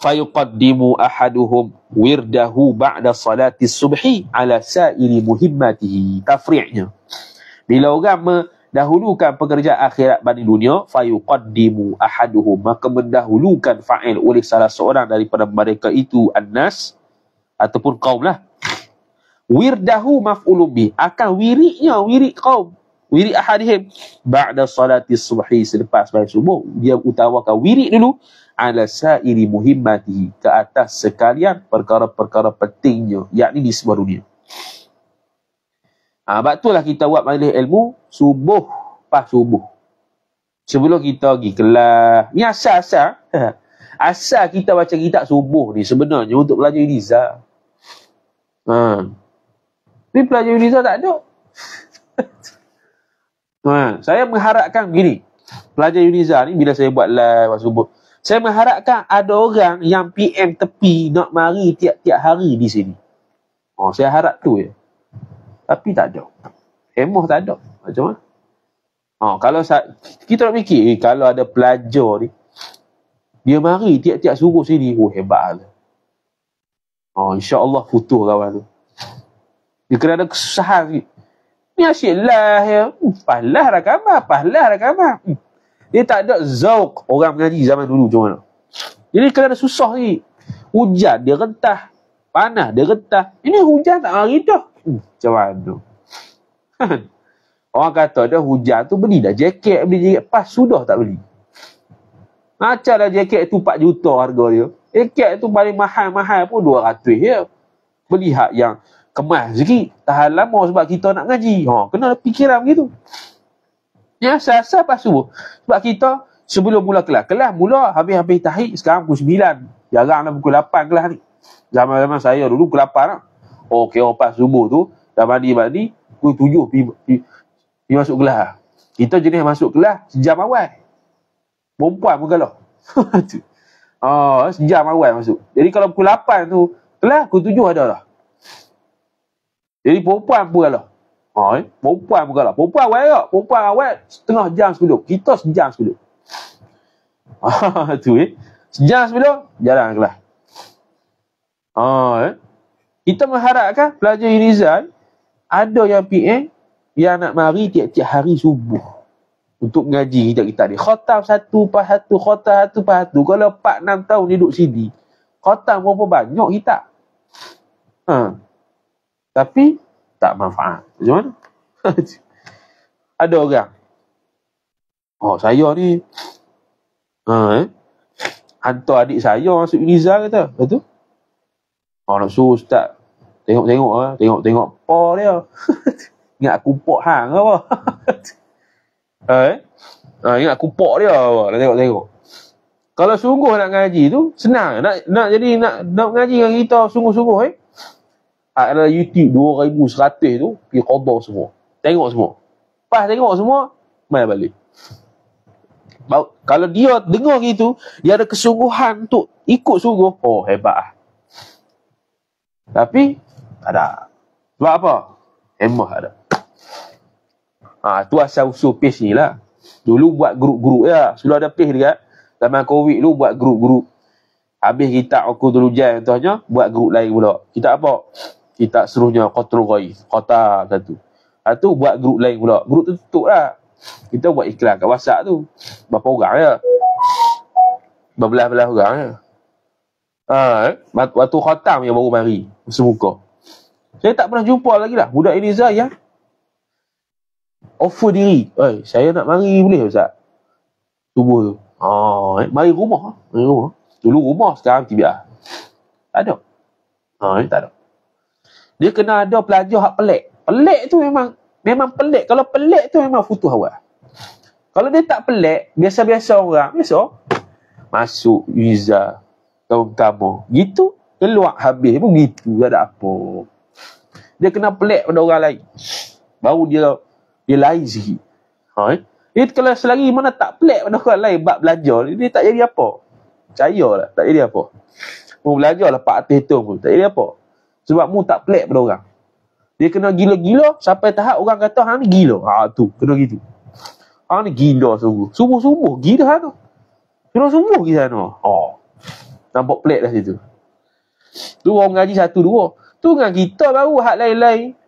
Fayuqaddimu ahaduhum wirdahu ba'da salati subhi ala sa'iri muhimmatihi. Tafri'nya, bila orang dahulukan pekerjaan akhirat banding dunia, fayuqaddimu ahaduhum, maka mendahulukan fa'il oleh salah seorang daripada mereka itu, annas ataupun kaum lah. Wirdahu maf'ulun bih, akan wiridnya, wirid kaum, wirid ahadihim, ba'da salati subhi, selepas sembahyang subuh, dia utamakan wirid dulu, ala sa'iri muhimmatihi, ke atas sekalian perkara-perkara pentingnya, yakni di sebuah dunia. Sebab itulah kita buat majlis ilmu subuh, pas subuh. Sebelum kita pergi kelas. Ni asal-asal. Asal kita baca kitab subuh ni sebenarnya untuk belajar Uniza. Ni pelajar Uniza tak ada. Saya mengharapkan begini. Pelajar Uniza ni bila saya buat live subuh, saya mengharapkan ada orang yang PM tepi nak mari tiap-tiap hari di sini. Saya harap tu je. Tapi tak ada. Emoh tak ada. Macam mana? Kalau kita nak fikir, kalau ada pelajar ni, dia mari tiap-tiap subuh sini, hebat lah. InsyaAllah futuh kawan tu. Dia kena ada kesusahan sikit. Ni asyik lah ya. Pahlah rakamah. Dia tak ada zauq orang mengaji zaman dulu macam mana. Jadi kena ada susah sikit. Hujan dia rentah, panas dia rentah. Ini hujan tak mari dah. Macam mana? Orang kata dah hujan tu beli dah jaket, pas sudah tak beli. Macam dah jaket tu 4 juta harga dia. Jaket tu paling mahal pun 200 ya. Beli hak yang kemas sikit, tahan lama sebab kita nak ngaji. Kena fikiran begitu. Ya, asal-asal pas subuh. Sebab kita sebelum mula kelas mula habis-habis tahid, sekarang pukul 9. Jaranglah pukul 8 kelas ni. Zaman-zaman saya dulu pukul 8 lah. Kira pas subuh tu dah mandi pukul 7 pergi masuk kelas. Kita jenis masuk kelas sejam awal. Perempuan pun galau. Sejam awal masuk. Jadi kalau pukul 8 tu kelas, pukul 7 ada lah. Jadi perempuan pun galau. Perempuan pun galau. Perempuan awal tak? Perempuan awal setengah jam sebelum. Kita sejam sebelum. Sejam sebelum jalan kelas. Kita mengharapkan pelajar Uniza ada yang PM yang nak mari tiap-tiap hari subuh untuk mengaji kita ni. Khatam satu pas satu. Kalau 4-6 tahun duduk sini, khatam berapa banyak kita. Tapi tak manfaat. Macam mana? Ada orang, saya ni hantar adik saya masuk Uniza kata. Lepas tu nak suruh ustaz tengok por dia. Ingat aku pok hang apa. Ingat aku pok dia apa. Tengok. Kalau sungguh nak ngaji tu senang. Nak ngaji dengan kita sungguh-sungguh Ada YouTube 2,100 tu, pergi qada semua. Tengok semua. Pas tengok semua, mai balik. Kalau dia dengar gitu, dia ada kesungguhan untuk ikut sungguh, oh hebat lah. Tapi tak ada. Sebab apa? Hemah ada. Tu asal usul page ni lah. Dulu buat grup-grup ya. Sebelum ada page dekat zaman Covid dulu buat grup-grup. Habis kita aku dulu jam contohnya, buat grup lain pula. Kita apa? Kita seluruhnya Qatrul Ghaib, kota satu. Tu buat grup lain pula. Grup tu tutup lah. Kita buat iklan kat WhatsApp tu. Berapa orang ya? Berbelah-belah orang ya. Waktu khatam yang baru mari semuka. Saya tak pernah jumpa lagi lah budak Indonesia yang offer diri. Saya nak mari boleh Ustaz? Subuh tu. Mari rumah. Dulu rumah, sekarang tiba. Tak ada. Tak ada. Dia kena ada pelajar hak pelik. Pelik tu memang pelik. Kalau pelik tu memang futuh awal. Kalau dia tak pelik, biasa-biasa orang, biasa masuk visa kamu. Gitu, keluar habis pun gitu, tak ada apa. Dia kena pelik pada orang lain. Baru dia lain sikit. Dia kalau selagi mana tak pelik pada orang lain bab belajar, dia tak jadi apa. Percayalah, tak jadi apa. Mu belajar lah 4 tahun pun, tak jadi apa. Sebab mu tak pelik pada orang. Dia kena gila-gila sampai tahap orang kata hang ni gila. Tu kena gitu. Hang ni gila sungguh. Subuh-subuh gila tu. Kena subuh kita sana. Nampak pelik dah situ. Tu orang mengaji 1 2. Tu dengan kita baru hak lain-lain.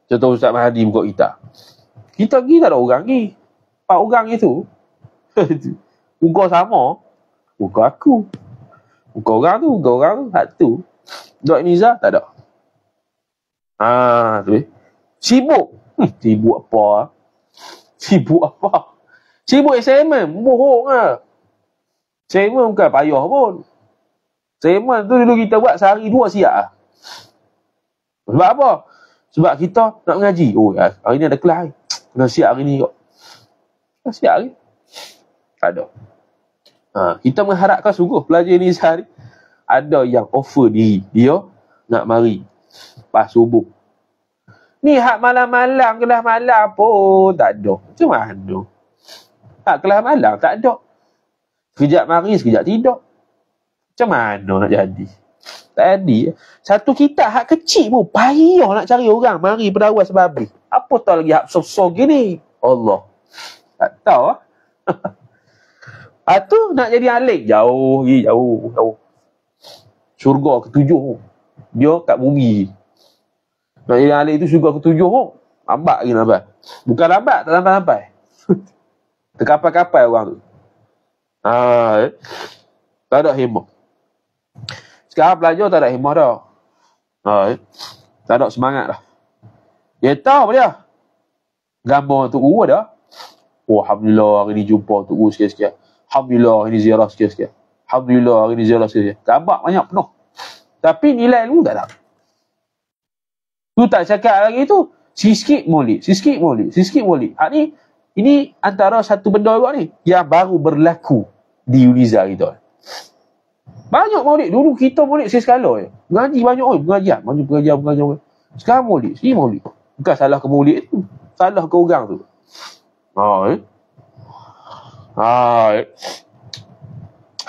Contoh Ustaz Mahdi buka kita. Kita pergi tak ada orang ni. 4 orang itu. Muka sama. Muka aku. Muka orang tu. Satu. Dok Niza tak ada. Tu. Sibuk. Sibuk apa? Sibuk assignment. Bohong lah. Assignment bukan payah pun. Assignment tu dulu kita buat sehari 2 siap lah. Sebab apa? Sebab kita nak mengaji. Hari ni ada kelas. Kena siap hari ni kot. Kena siap hari. Tak ada. Kita mengharapkan sungguh pelajar ni sehari ada yang offer diri. Dia nak mari pas subuh. Ni hak malam-malam, kelas malam pun tak ada. Macam mana? Hak kelas malam tak ada. Sekejap mari, sekejap tidak. Macam mana nak jadi? Tak jadi. Satu kitab hak kecil pun payah nak cari orang mari berdawai sebab habis. Apa tahu lagi hak besar gini? Allah. Tak tahu lah. Tu nak jadi alim. Jauh. Syurga ke-7. Dia kat bumi. Nak jadi alim tu syurga ke-7. Lambat lagi nampak. Bukan lambat, tak sampai-sampai. Terkapai-kapai orang tu. Tak ada hemah. Sekarang belajar tak ada hemah dah. Tak ada semangat dah. Dia tahu apa dia? Gambar Tok Guru dah. Alhamdulillah hari ni jumpa Tok Guru sikit-sikit. Alhamdulillah hari ni ziarah sikit-sikit. Alhamdulillah hari ni ziarah sikit-sikit. Gambar banyak penuh. Tapi nilai ilmu tak ada. Tu tak cakap lagi tu. Sikit-sikit molid. Hak ni, ini antara satu benda juga ni yang baru berlaku di Uniza kita. Banyak maulid. Dulu kita maulid sekali je. Mengaji banyak pengajian. Banyak pengajian. Sekarang maulid. Ini maulid. Bukan salah ke maulid tu. Salah ke orang tu.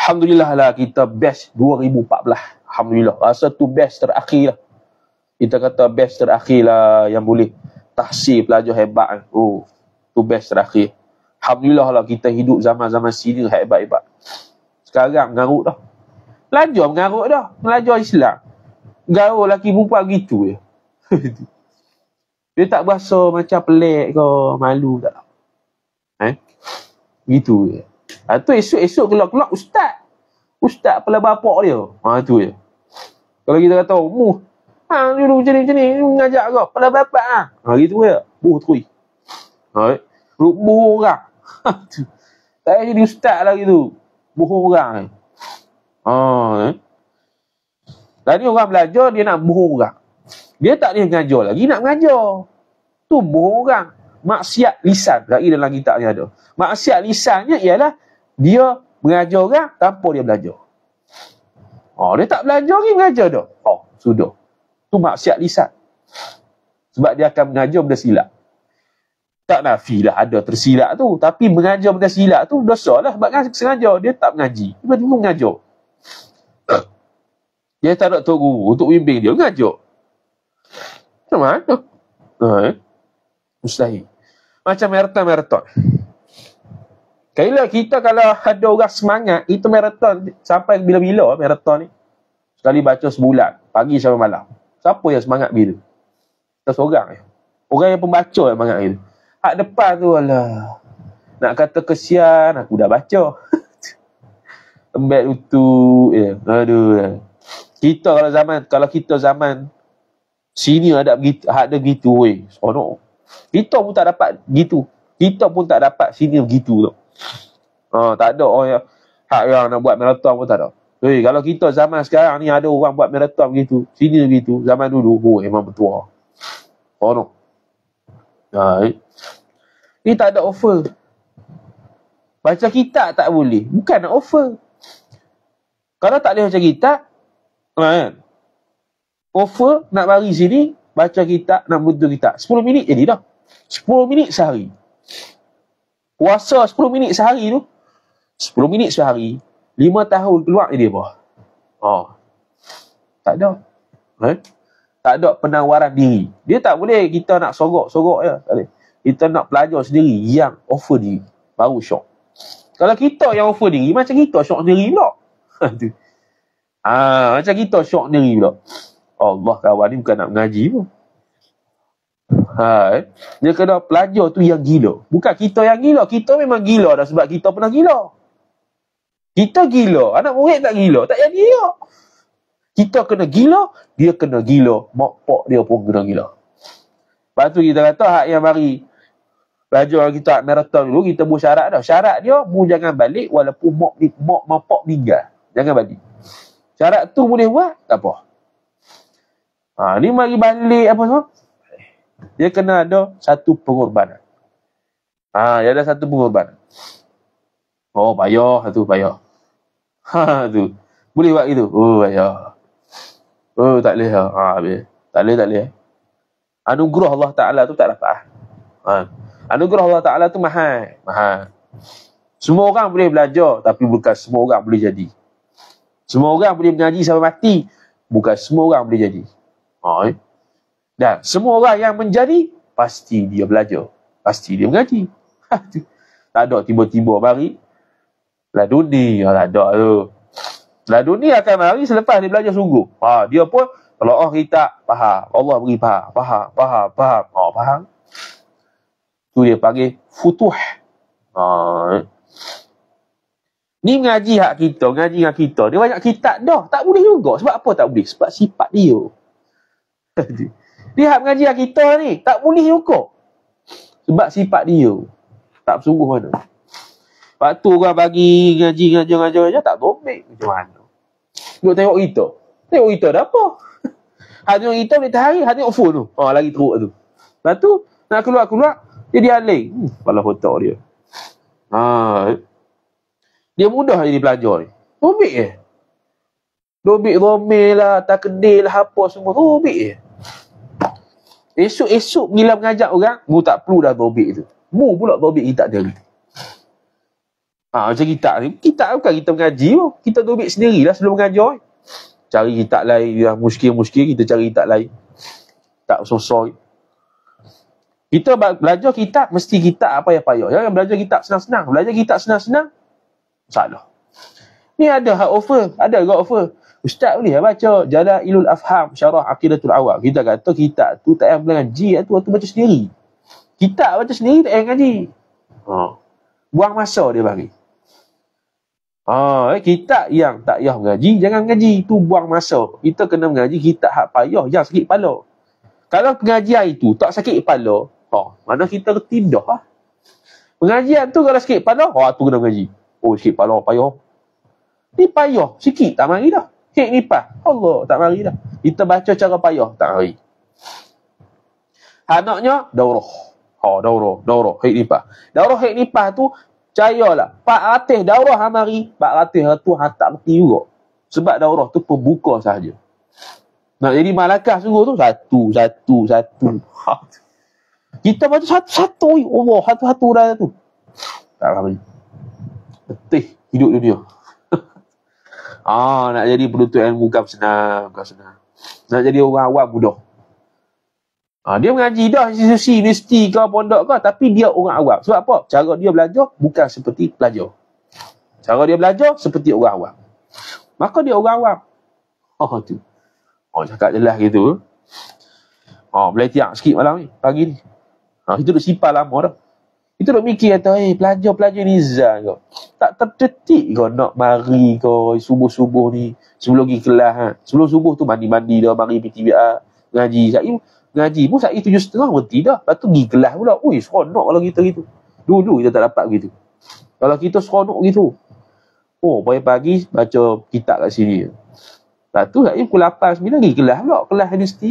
Alhamdulillah lah kita best 2014. Alhamdulillah. Rasa tu best terakhir lah. Kita kata best terakhir lah yang boleh tahsil pelajar hebat. Tu best terakhir. Alhamdulillah lah kita hidup zaman-zaman sini hebat-hebat. Sekarang mengarut dah. Belajar mengarut dah. Belajar Islam. Gaul lelaki perempuan gitu je. Dia tak berasa macam pelik ke, malu tak. Gitu je. Tu esok-esok kelak-kelak ustaz. Ustaz kepala bapak dia. Tu je. Kalau kita kata, dulu macam ni, mengajak kau, kepala bapak lah. Gitu je. Buh terui. Buh orang. Tak payah jadi ustaz lah gitu. Buh orang. Tadi orang belajar, dia nak buh orang. Dia tak boleh mengajar lagi, nak mengajar. Tu buh orang. Maksiat lisan. Lagi dalam kitab ni ada. Maksiat lisannya ialah dia mengajar orang tanpa dia belajar. Dia tak belajar lagi mengajar dah. Sudah. Tu maksiat lisan. Sebab dia akan mengajar benda silap. Tak nafilah ada tersilap tu, tapi mengajar benda silap tu dosa lah, sebab sengaja dia tak mengaji, tiba-tiba mengajar. Dia tak ada tok guru untuk bimbing dia mengajar. Macam mana? Mustahil. Macam maraton. Kalau ada orang semangat, itu maraton sampai bila-bila maraton ni. Sekali baca sebulan, pagi sampai malam. Siapa yang semangat bila? Kita seorang je. Orang yang pembaca yang semangat bila. Hak depan tu, alah, nak kata kesian, aku dah baca. Lembek lutut je. Aduh. Kalau kita zaman sini ada begitu, weh, seronok. Kita pun tak dapat gitu. Kita pun tak dapat sini begitu tu. Tak ada orang yang nak buat maraton pun tak ada. Kalau kita zaman sekarang ni ada orang buat maraton begitu, sini begitu, zaman dulu, memang bertuah. Seronok. Ni tak ada offer. Baca kitab tak boleh. Bukan nak offer. Kalau tak boleh baca kitab, kan? Offer nak mari sini, baca kitab, nak bentuk kitab. 10 minit jadi dah. 10 minit sehari. Puasa 10 minit sehari tu. 10 minit sehari. 5 tahun keluar dia apa? Tak ada. Tak ada penawaran diri. Dia tak boleh kita nak sorok-sorok je. Tak boleh. Kita nak pelajar sendiri yang offer diri. Baru syok. Kalau kita yang offer diri, macam kita syok sendiri pula. Macam kita syok sendiri pula. Allah, kawan ni bukan nak mengaji pun. Dia kena pelajar tu yang gila. Bukan kita yang gila. Kita memang gila dah sebab kita pernah gila. Kita gila. Anak murid tak gila. Tak jadi dia. Kita kena gila, dia kena gila. Mak pak dia pun kena gila. Lepas tu kita kata hak yang mari belajar kita maraton dulu, kita buat syarat dah. Syarat dia, mu jangan balik walaupun mak mapak meninggal. Jangan balik. Syarat tu boleh buat, tak apa. Ni mari balik apa semua. Dia kena ada satu pengorbanan. Dia ada satu pengorbanan. Payah tu, payah. Tu. Boleh buat gitu. Payah. Tak boleh. Habis. Tak boleh. Anugerah Allah Ta'ala tu tak dapat. Anugerah Allah Ta'ala tu mahal. Semua orang boleh belajar, tapi bukan semua orang boleh jadi. Semua orang boleh mengaji sampai mati, bukan semua orang boleh jadi. Dan semua orang yang menjadi, pasti dia belajar. Pasti dia mengaji. Tak ada tiba-tiba mari laduni. Tak ada tu. Laduni akan mari selepas dia belajar sungguh. Dia pun kalau kita faham, Allah beri faham. Faham. Tu dia panggil futuh. Ni ngaji hak kita, ngaji dengan kita. Dia banyak kitab dah. Tak boleh juga. Sebab apa tak boleh? Sebab sifat dia. Dia hak mengaji hak kita ni. Tak boleh juga. Sebab sifat dia. Tak sungguh mana. Waktu orang bagi ngaji tak dobek. Macam mana? Duk tengok kita. Tengok kita dah apa? Hak tengok kita boleh tahan hari. Hak tengok phone tu. Lagi teruk tu. Lepas tu, nak keluar. Dia dialing. Kepala otak dia. Dia mudah jadi pelajar ni. Robik je. Robik romel lah, tak kedil lah, apa semua. Robik je. Esok bila mengajak orang, mu tak perlu dah robik tu. Mu pula robik kita dia. Macam kita ni. Kita bukan kita mengaji pun. Kita robik sendirilah sebelum mengajar. Cari kitab lain. Yang muskil-muskil, kita cari kitab lain. Tak sosoi. Kita belajar kitab, mesti kitab apa yang payah. Jangan belajar kitab senang-senang. Belajar kitab senang-senang, salah. Ni ada hak offer. Ada juga offer. Ustaz boleh baca Jala'ilul Afham Syarah Aqidatul Awam. Kita kata kitab tu tak payah mengaji. Tu baca sendiri. Kitab baca sendiri tak payah mengaji. Buang masa dia bagi. Kitab yang tak payah mengaji, jangan mengaji. Tu buang masa. Kita kena mengaji kitab hak payah, yang sakit kepala. Kalau pengajian itu tak sakit kepala, mana kita tidak lah. Pengajian tu kalau sakit kepala, tu kena mengaji. Sakit kepala, payah. Ni payah, sikit tak mari dah. Hek nipah, Allah tak mari dah. Kita baca cara payah, tak mari. Anaknya, daurah. Daurah, hek nipah. Daurah hek nipah tu, percayalah, 400 daurah mari, 400 tu tak berhenti juga. Sebab daurah tu pembuka sahaja. Nak jadi malakah sungguh tu, satu. Kita baca satu-satu. Allah, satu-satu dah tu. Tak apa. Letih hidup dunia. Nak jadi penuntut ilmu bukan senang. Nak jadi orang awam mudah. Dia mengaji dah institusi, universiti ke pondok ke, tapi dia orang awam. Sebab apa? Cara dia belajar bukan seperti pelajar. Cara dia belajar seperti orang awam. Maka dia orang awam. Tu. Cakap jelas gitu. Boleh tiap sikit malam ni, pagi ni. Itu duk simpan lama dah. Itu duk mikir kata, pelajar-pelajar ni zan kau. Tak terdetik kau nak mari kau subuh-subuh ni. Sebelum pergi kelas. Sebelum subuh tu mandi-mandi dah, mari PTBA. Ngaji pun saat 7:30 berhenti dah. Lepas tu pergi kelas pula. Seronok kalau kita gitu. Dulu kita tak dapat begitu. Kalau kita seronok gitu. Pagi-pagi baca kitab kat sini. Lepas tu saat pukul 8-9 pergi kelas pula. Kelas universiti.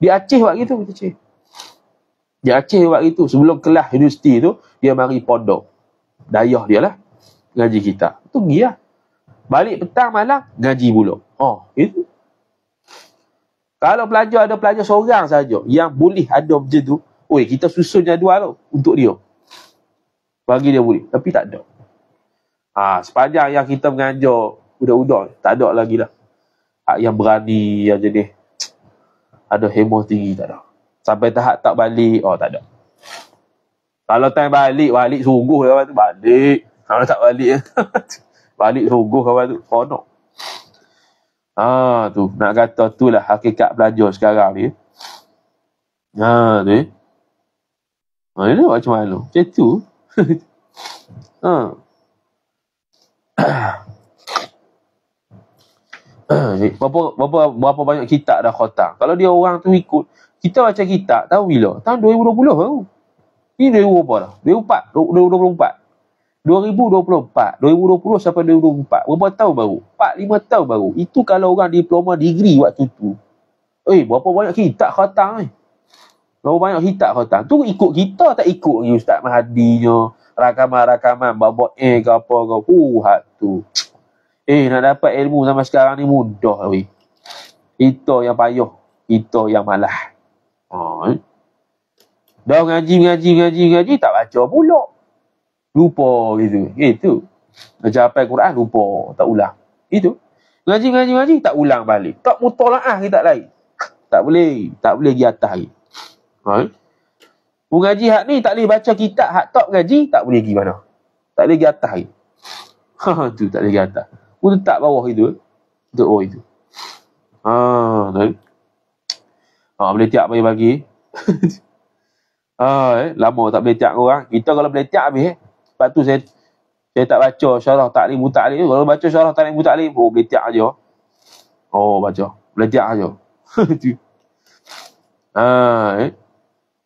Di Aceh buat gitu. Di Aceh buat gitu. Sebelum kelas universiti tu, dia mari pondok. Dayah dia lah. Ngaji kitab. Tu pergi lah. Balik petang malam, ngaji pula. Itu. Kalau pelajar ada pelajar seorang saja yang boleh ada macam tu, kita susun jadual tu untuk dia. Bagi dia boleh. Tapi tak ada. Sepanjang yang kita mengajar budak-budak, tak ada lagi lah. Yang berani, yang jenis ada hemah tinggi, tak ada. Sampai tahap tak balik, tak ada. Kalau time balik sungguh kawan tu, balik. Kalau tak balik, balik sungguh kawan tu, seronok. Tu nak kata tu lah hakikat belajar sekarang ni. Tu. Ini macam mana? Macam tu. Berapa banyak kitab dah khatam. Kalau dia orang tu ikut, kita baca kitab tahu bila? Tahun 2020 baru. Ini 2000 apa dah? 2024. 2020 sampai 2024. Berapa tahun baru? 4-5 tahun baru. Itu kalau orang diploma degree waktu tu. Berapa banyak kitab khatam ni? Berapa banyak kitab khatam? Tu ikut kita, tak ikut lagi Ustaz Mahadinya. Rakaman-rakaman, babak ke apa ke. Tu. Nak dapat ilmu zaman sekarang ni mudah. Kita yang payah. Kita yang malah. Dah ngaji, tak baca pula. Lupa gitu. Itu. Macam Quran lupa, tak ulang. Itu. Ngaji, tak ulang balik. Tak mutalaah kita lain. Tak boleh pergi atas lagi. Mengaji hak ni tak boleh baca kitab hak tak ngaji, tak boleh pergi mana. Tak boleh pergi atas lagi. Tu tak boleh pergi atas. Pun letak bawah itu. Untuk bawah itu. Boleh tiap pagi-pagi. Lama tak boleh tiap orang. Kita kalau boleh tiap habis. Sebab tu saya tak baca syarah ta'lim muta'lim. Kalau baca syarah ta'lim muta'lim, boleh tiap aja. Baca. Boleh tiap aja.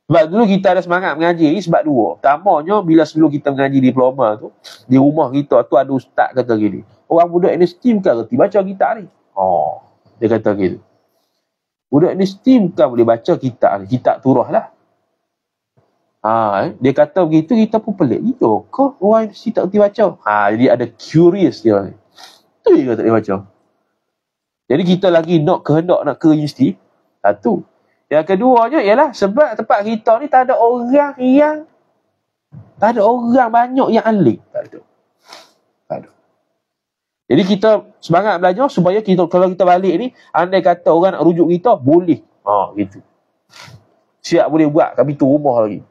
Sebab dulu kita ada semangat mengaji ni sebab dua. Pertamanya, bila sebelum kita mengaji diploma tu, di rumah kita tu ada ustaz kata gini. Orang budak universiti bukan reti baca kitab ni. Dia kata gitu. Budak universiti bukan boleh baca kitab ni. Kitab turah lah. Dia kata begitu, kita pun pelik. Kau orang universiti tak reti baca? Jadi ada curious dia ni. Tu dia tak boleh baca. Jadi kita lagi kehendak nak ke universiti. Satu. Yang keduanya ialah sebab tempat kita ni tak ada orang banyak yang alim. Tak ada. Jadi kita semangat belajar supaya kita, kalau kita balik ni, andai kata orang nak rujuk kita, boleh. Gitu. Siap boleh buat kat pintu rumah lagi.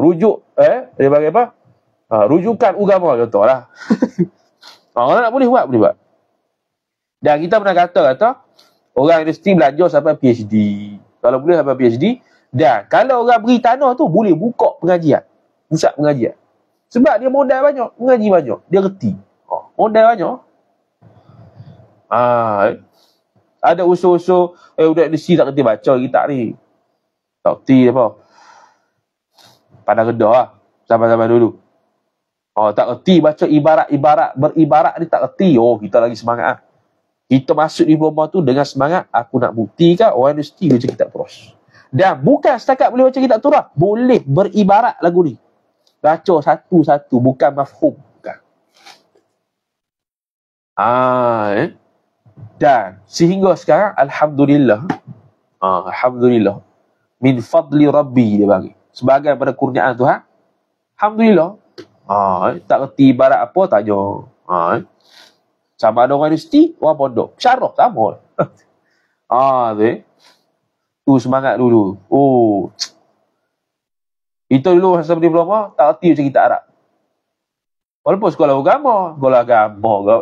Rujuk, dia bagi apa? Rujukan agama contohlah. Orang nak boleh buat. Dan kita pernah kata orang universiti belajar sampai PhD. Kalau boleh sampai PhD. Dan kalau orang beri tanah tu, boleh buka pengajian. Pusat pengajian. Sebab dia modal banyak. Mengaji banyak. Dia reti. Modal banyak. Ada usul-usul. Budak universiti tak reti baca kitab ni. Tak reti apa. Pandang rendah lah. Zaman-zaman dulu. Tak reti baca ibarat. Beribarat ni tak reti. Kita lagi semangat lah. Kita masuk diploma tu dengan semangat, aku nak buktikan orang universiti baca kitab terus. Dan bukan setakat boleh baca kitab terus, boleh beribarat lagu ni. Baca satu-satu, bukan mafhum. Bukan. Dan sehingga sekarang Alhamdulillah, Alhamdulillah, min fadli Rabbi dia bagi. Sebagai pada kurniaan Tuhan, Alhamdulillah. Tak kerti ibarat apa, tanya. Sama ada orang universiti, orang pondok. Syarah, sama. Tu semangat dulu. Itu dulu masa diploma, tak kerti macam kita Arab. Walaupun sekolah agama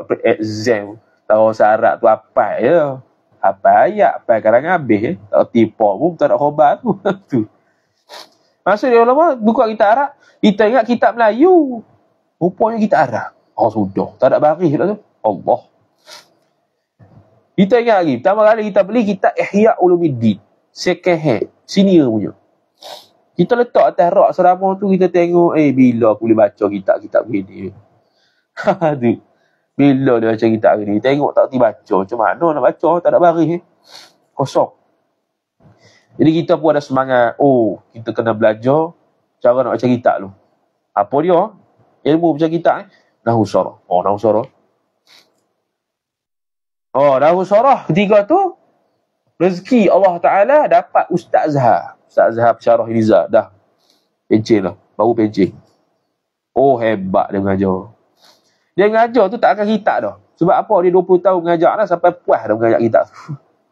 ke exam, tahu syarat tu apa je. Apa ayat, apa kadang habis. Tak kerti apa pun, tak nak khobar tu. Masa dia lama, buka kita Arab, kita ingat kitab Melayu. Rupanya kita Arab. Sudah. Tak ada baris lah tu. Allah. Kita ingat lagi. Pertama kali kita beli kitab Ihya Ulumuddin. Second hand. Senior punya. Kita letak atas rak selama tu, kita tengok, bila aku boleh baca kitab-kitab begini. Bila dia baca kitab begini. Tengok tak boleh baca. Macam mana nak baca? Tak ada baris. Kosong. Jadi kita pun ada semangat. Kita kena belajar cara nak baca kitab tu. Apa dia? Ilmu baca kitab Nahwu Sarah. Nahwu Sarah. Nahwu Sarah ketika tu rezeki Allah Ta'ala dapat Ustaz Zahar. Ustaz Zahar Syarah Iliza. Dah pencing lah. Baru pencing. Hebat dia mengajar. Dia mengajar tu tak akan kitab dah. Sebab apa? Dia 20 tahun mengajar dah, sampai puas dah mengajar kitab.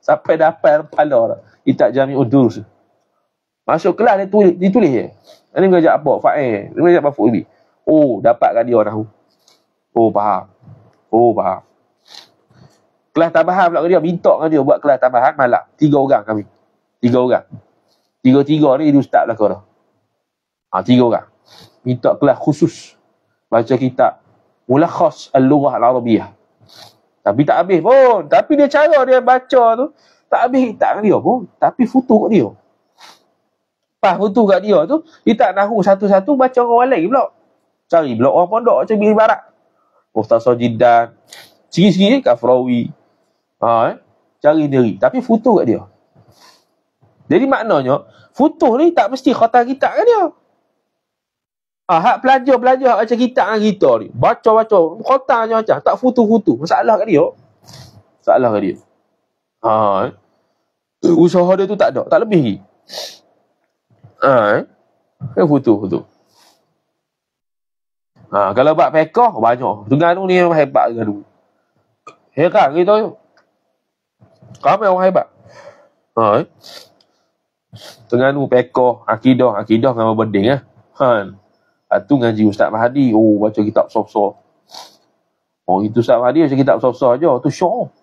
Sampai dapat kepala dah. Kitab Jami'ud Durus. Masuk kelas dia tulis je. Ini mengajar apa? Fa'il. Dia mengajar apa? Fu'ili. Dapatkan dia Nahwu. Faham. Faham. Kelas tambahan pula dia. Minta dengan dia buat kelas tambahan malam. 3 orang kami. 3 orang. 3 ni dia ustaz belakang dah. 3 orang. Minta kelas khusus. Baca kitab Mulakhas Al-Lughah Al-Arabiyah. Tapi tak habis pun. Tapi dia cara dia baca tu, tak habis kitab dengan dia pun. Tapi foto kat dia. Pas foto kat dia tu, dia tak Nahwu satu-satu, baca orang lain pula. Cari pula orang pondok macam Bin Barak. Mukhtasar Jiddan. Sikit-sikit Kafrawi. Cari sendiri. Tapi foto kat dia. Jadi maknanya, foto ni tak mesti khatam kitab kat dia. Hak pelajar-pelajar baca kitab dengan kita ni. Baca-baca. Khatam macam-macam. Tak foto-foto. Masalah kat dia. Masalah kat dia. Usaha dia tu tak ada. Tak lebih lagi. Foto-foto. Kalau buat pekah, banyak. Terengganu ni memang hebat Terengganu. Heran kita tu. Ramai orang hebat. Terengganu pekah, akidah memang bending . Tu ngaji Ustaz Mahdi. Baca kitab besar-besar. Itu Ustaz Mahdi baca kitab besar-besar je. Tu syok.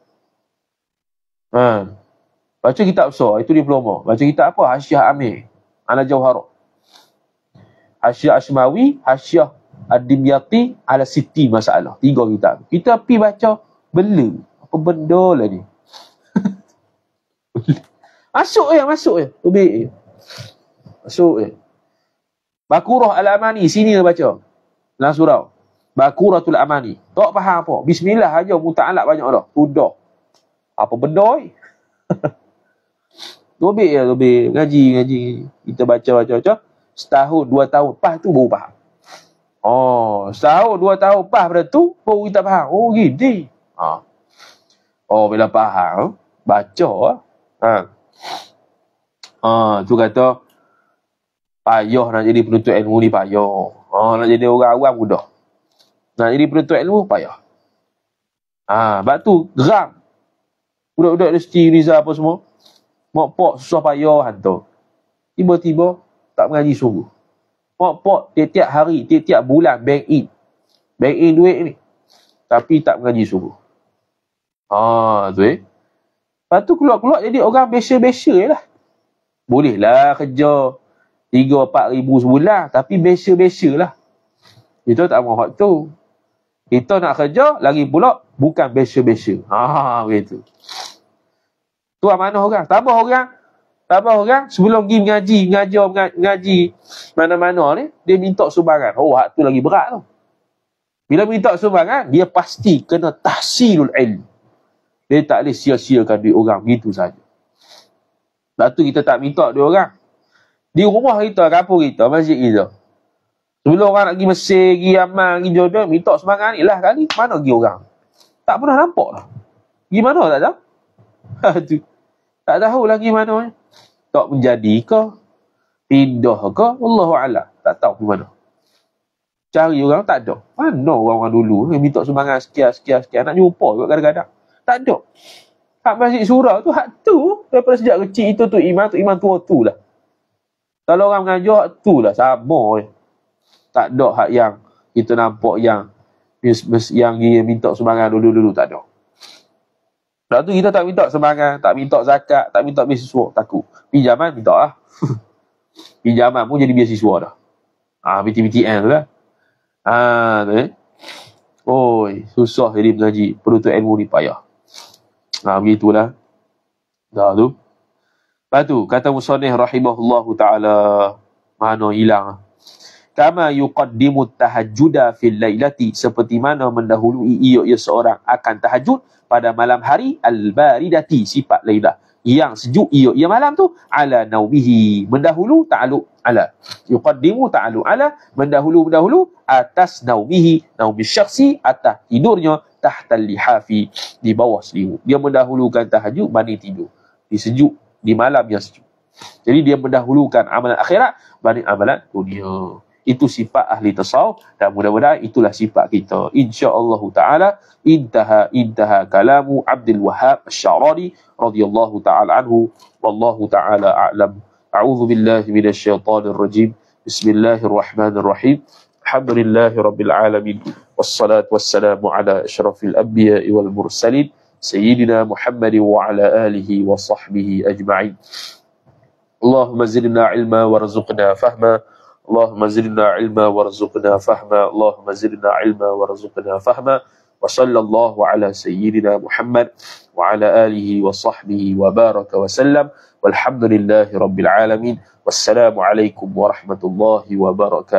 Baca kitab besar. Itu diploma. Baca kitab apa? Hasyiah Amir. Ala Jawharah. Hasyiah Ashmawi. Hasyiah Ad-Dimyati ala Siti masalah. 3 kitab. Kita pergi baca bela. Apa benda lah ni? Masuk je. Ubik je. Masuk je. Bakurah Al-Amani. Sini dia baca. Dalam surau. Bakuratul Amani. Tak faham apa. Bismillah aja. Muta'alak banyak dah. Udah. Apa benda ni? Ubik je. Ngaji. Kita baca. Setahun, 2 tahun. Lepas tu baru faham. Setahun, 2 tahun. Lepas pada tu, baru kita faham. Gini. Bila faham, baca. Tu kata, payah nak jadi penuntut ilmu ni payah. Nak jadi orang awam mudah. Nak jadi penuntut ilmu payah. Sebab tu geram. Budak-budak universiti Riza apa semua. Mak susah payah hantar. Tiba-tiba tak mengaji sungguh. Mak tiap-tiap hari, tiap-tiap bulan bank in duit ni. Tapi tak mengaji sungguh. Tu Lepas tu keluar-keluar jadi orang biasa-biasa lah. Boleh lah kerja 3-4 ribu sebulan. Tapi biasa-biasa lah. Kita tak mahu hak tu. Kita nak kerja lagi pula bukan biasa-biasa. Begitu. Tu amanah orang. Tambah orang sebelum pergi mengaji mana-mana ni, dia minta sumbangan. Hak tu lagi berat tu. Bila minta sumbangan, dia pasti kena tahsilul ilm. Dia tak boleh sia-siakan duit orang begitu saja. Sebab tu kita tak minta duit orang. Di rumah kita, kampung kita, masjid kita. Sebelum orang nak pergi Mesir, pergi Yaman, pergi Jordan, minta sumbangan ni lah kali. Mana pergi orang? Tak pernah nampak lah. Gimana tak tahu? Tu. Tak tahu lagi mana. Tak menjadi ke? Pindah ke? Wallahu a'lam. Tak tahu mana. Cari orang tak ada. Mana orang-orang dulu yang minta sumbangan sekian. Nak jumpa juga kadang-kadang. Tak ada. Hak masjid surau tu, hak tu. Daripada sejak kecil itu tu iman tua tu lah. Kalau orang mengajar, hak tu lah. Sama je. Tak ada hak yang kita nampak yang dia minta sumbangan dulu-dulu. Tak ada. Sebab tu kita tak minta sumbangan, tak minta zakat, tak minta beasiswa. Takut. Pinjaman minta lah. Pinjaman pun jadi beasiswa dah. BTPTN tu lah. Tu Oi, susah jadi mengaji. Penuntut ilmu ni payah. Begitulah. Dah tu. Lepas tu, kata musannif rahimahullahu ta'ala, mana hilang. Kama yuqaddimu tahajjuda fil lailati, seperti mana mendahului ia seorang akan tahajud pada malam hari, al-baridati, sifat lailah, yang sejuk ia malam tu, ala naumihi, mendahulu ta'alluq ala, yuqaddimu ta'alluq ala, mendahulu atas naumihi, naumi syakhsi, atas tidurnya, tahtal lihafi, di bawah selimut. Dia mendahulukan tahajud banding tidur di sejuk, di malam yang sejuk. Jadi dia mendahulukan amalan akhirat banding amalan dunia. Itu sifat ahli tasawuf, dan mudah-mudahan itulah sifat kita. InsyaAllah ta'ala intaha kalamu Abdul Wahhab Asy-Sya'rani radhiyallahu ta'ala anhu. Wallahu ta'ala a'lam. A'udzu billahi minasyaitonir rajim. Bismillahirrahmanirrahim. Alhamdulillahi rabbil alamin. Wassalatu wassalamu ala asyrafil anbiya'i wal mursalin sayyidina Muhammadin wa ala alihi wa sahbihi ajma'in. Allahumma zidna ilma warzuqna fahma. اللهم زدنا علما وارزقنا فهما. اللهم زدنا علما وارزقنا فهما. وصلى الله على سيدنا محمد وعلى آله وصحبه وبارك وسلم. والحمد لله رب العالمين. والسلام عليكم ورحمة الله وبركاته.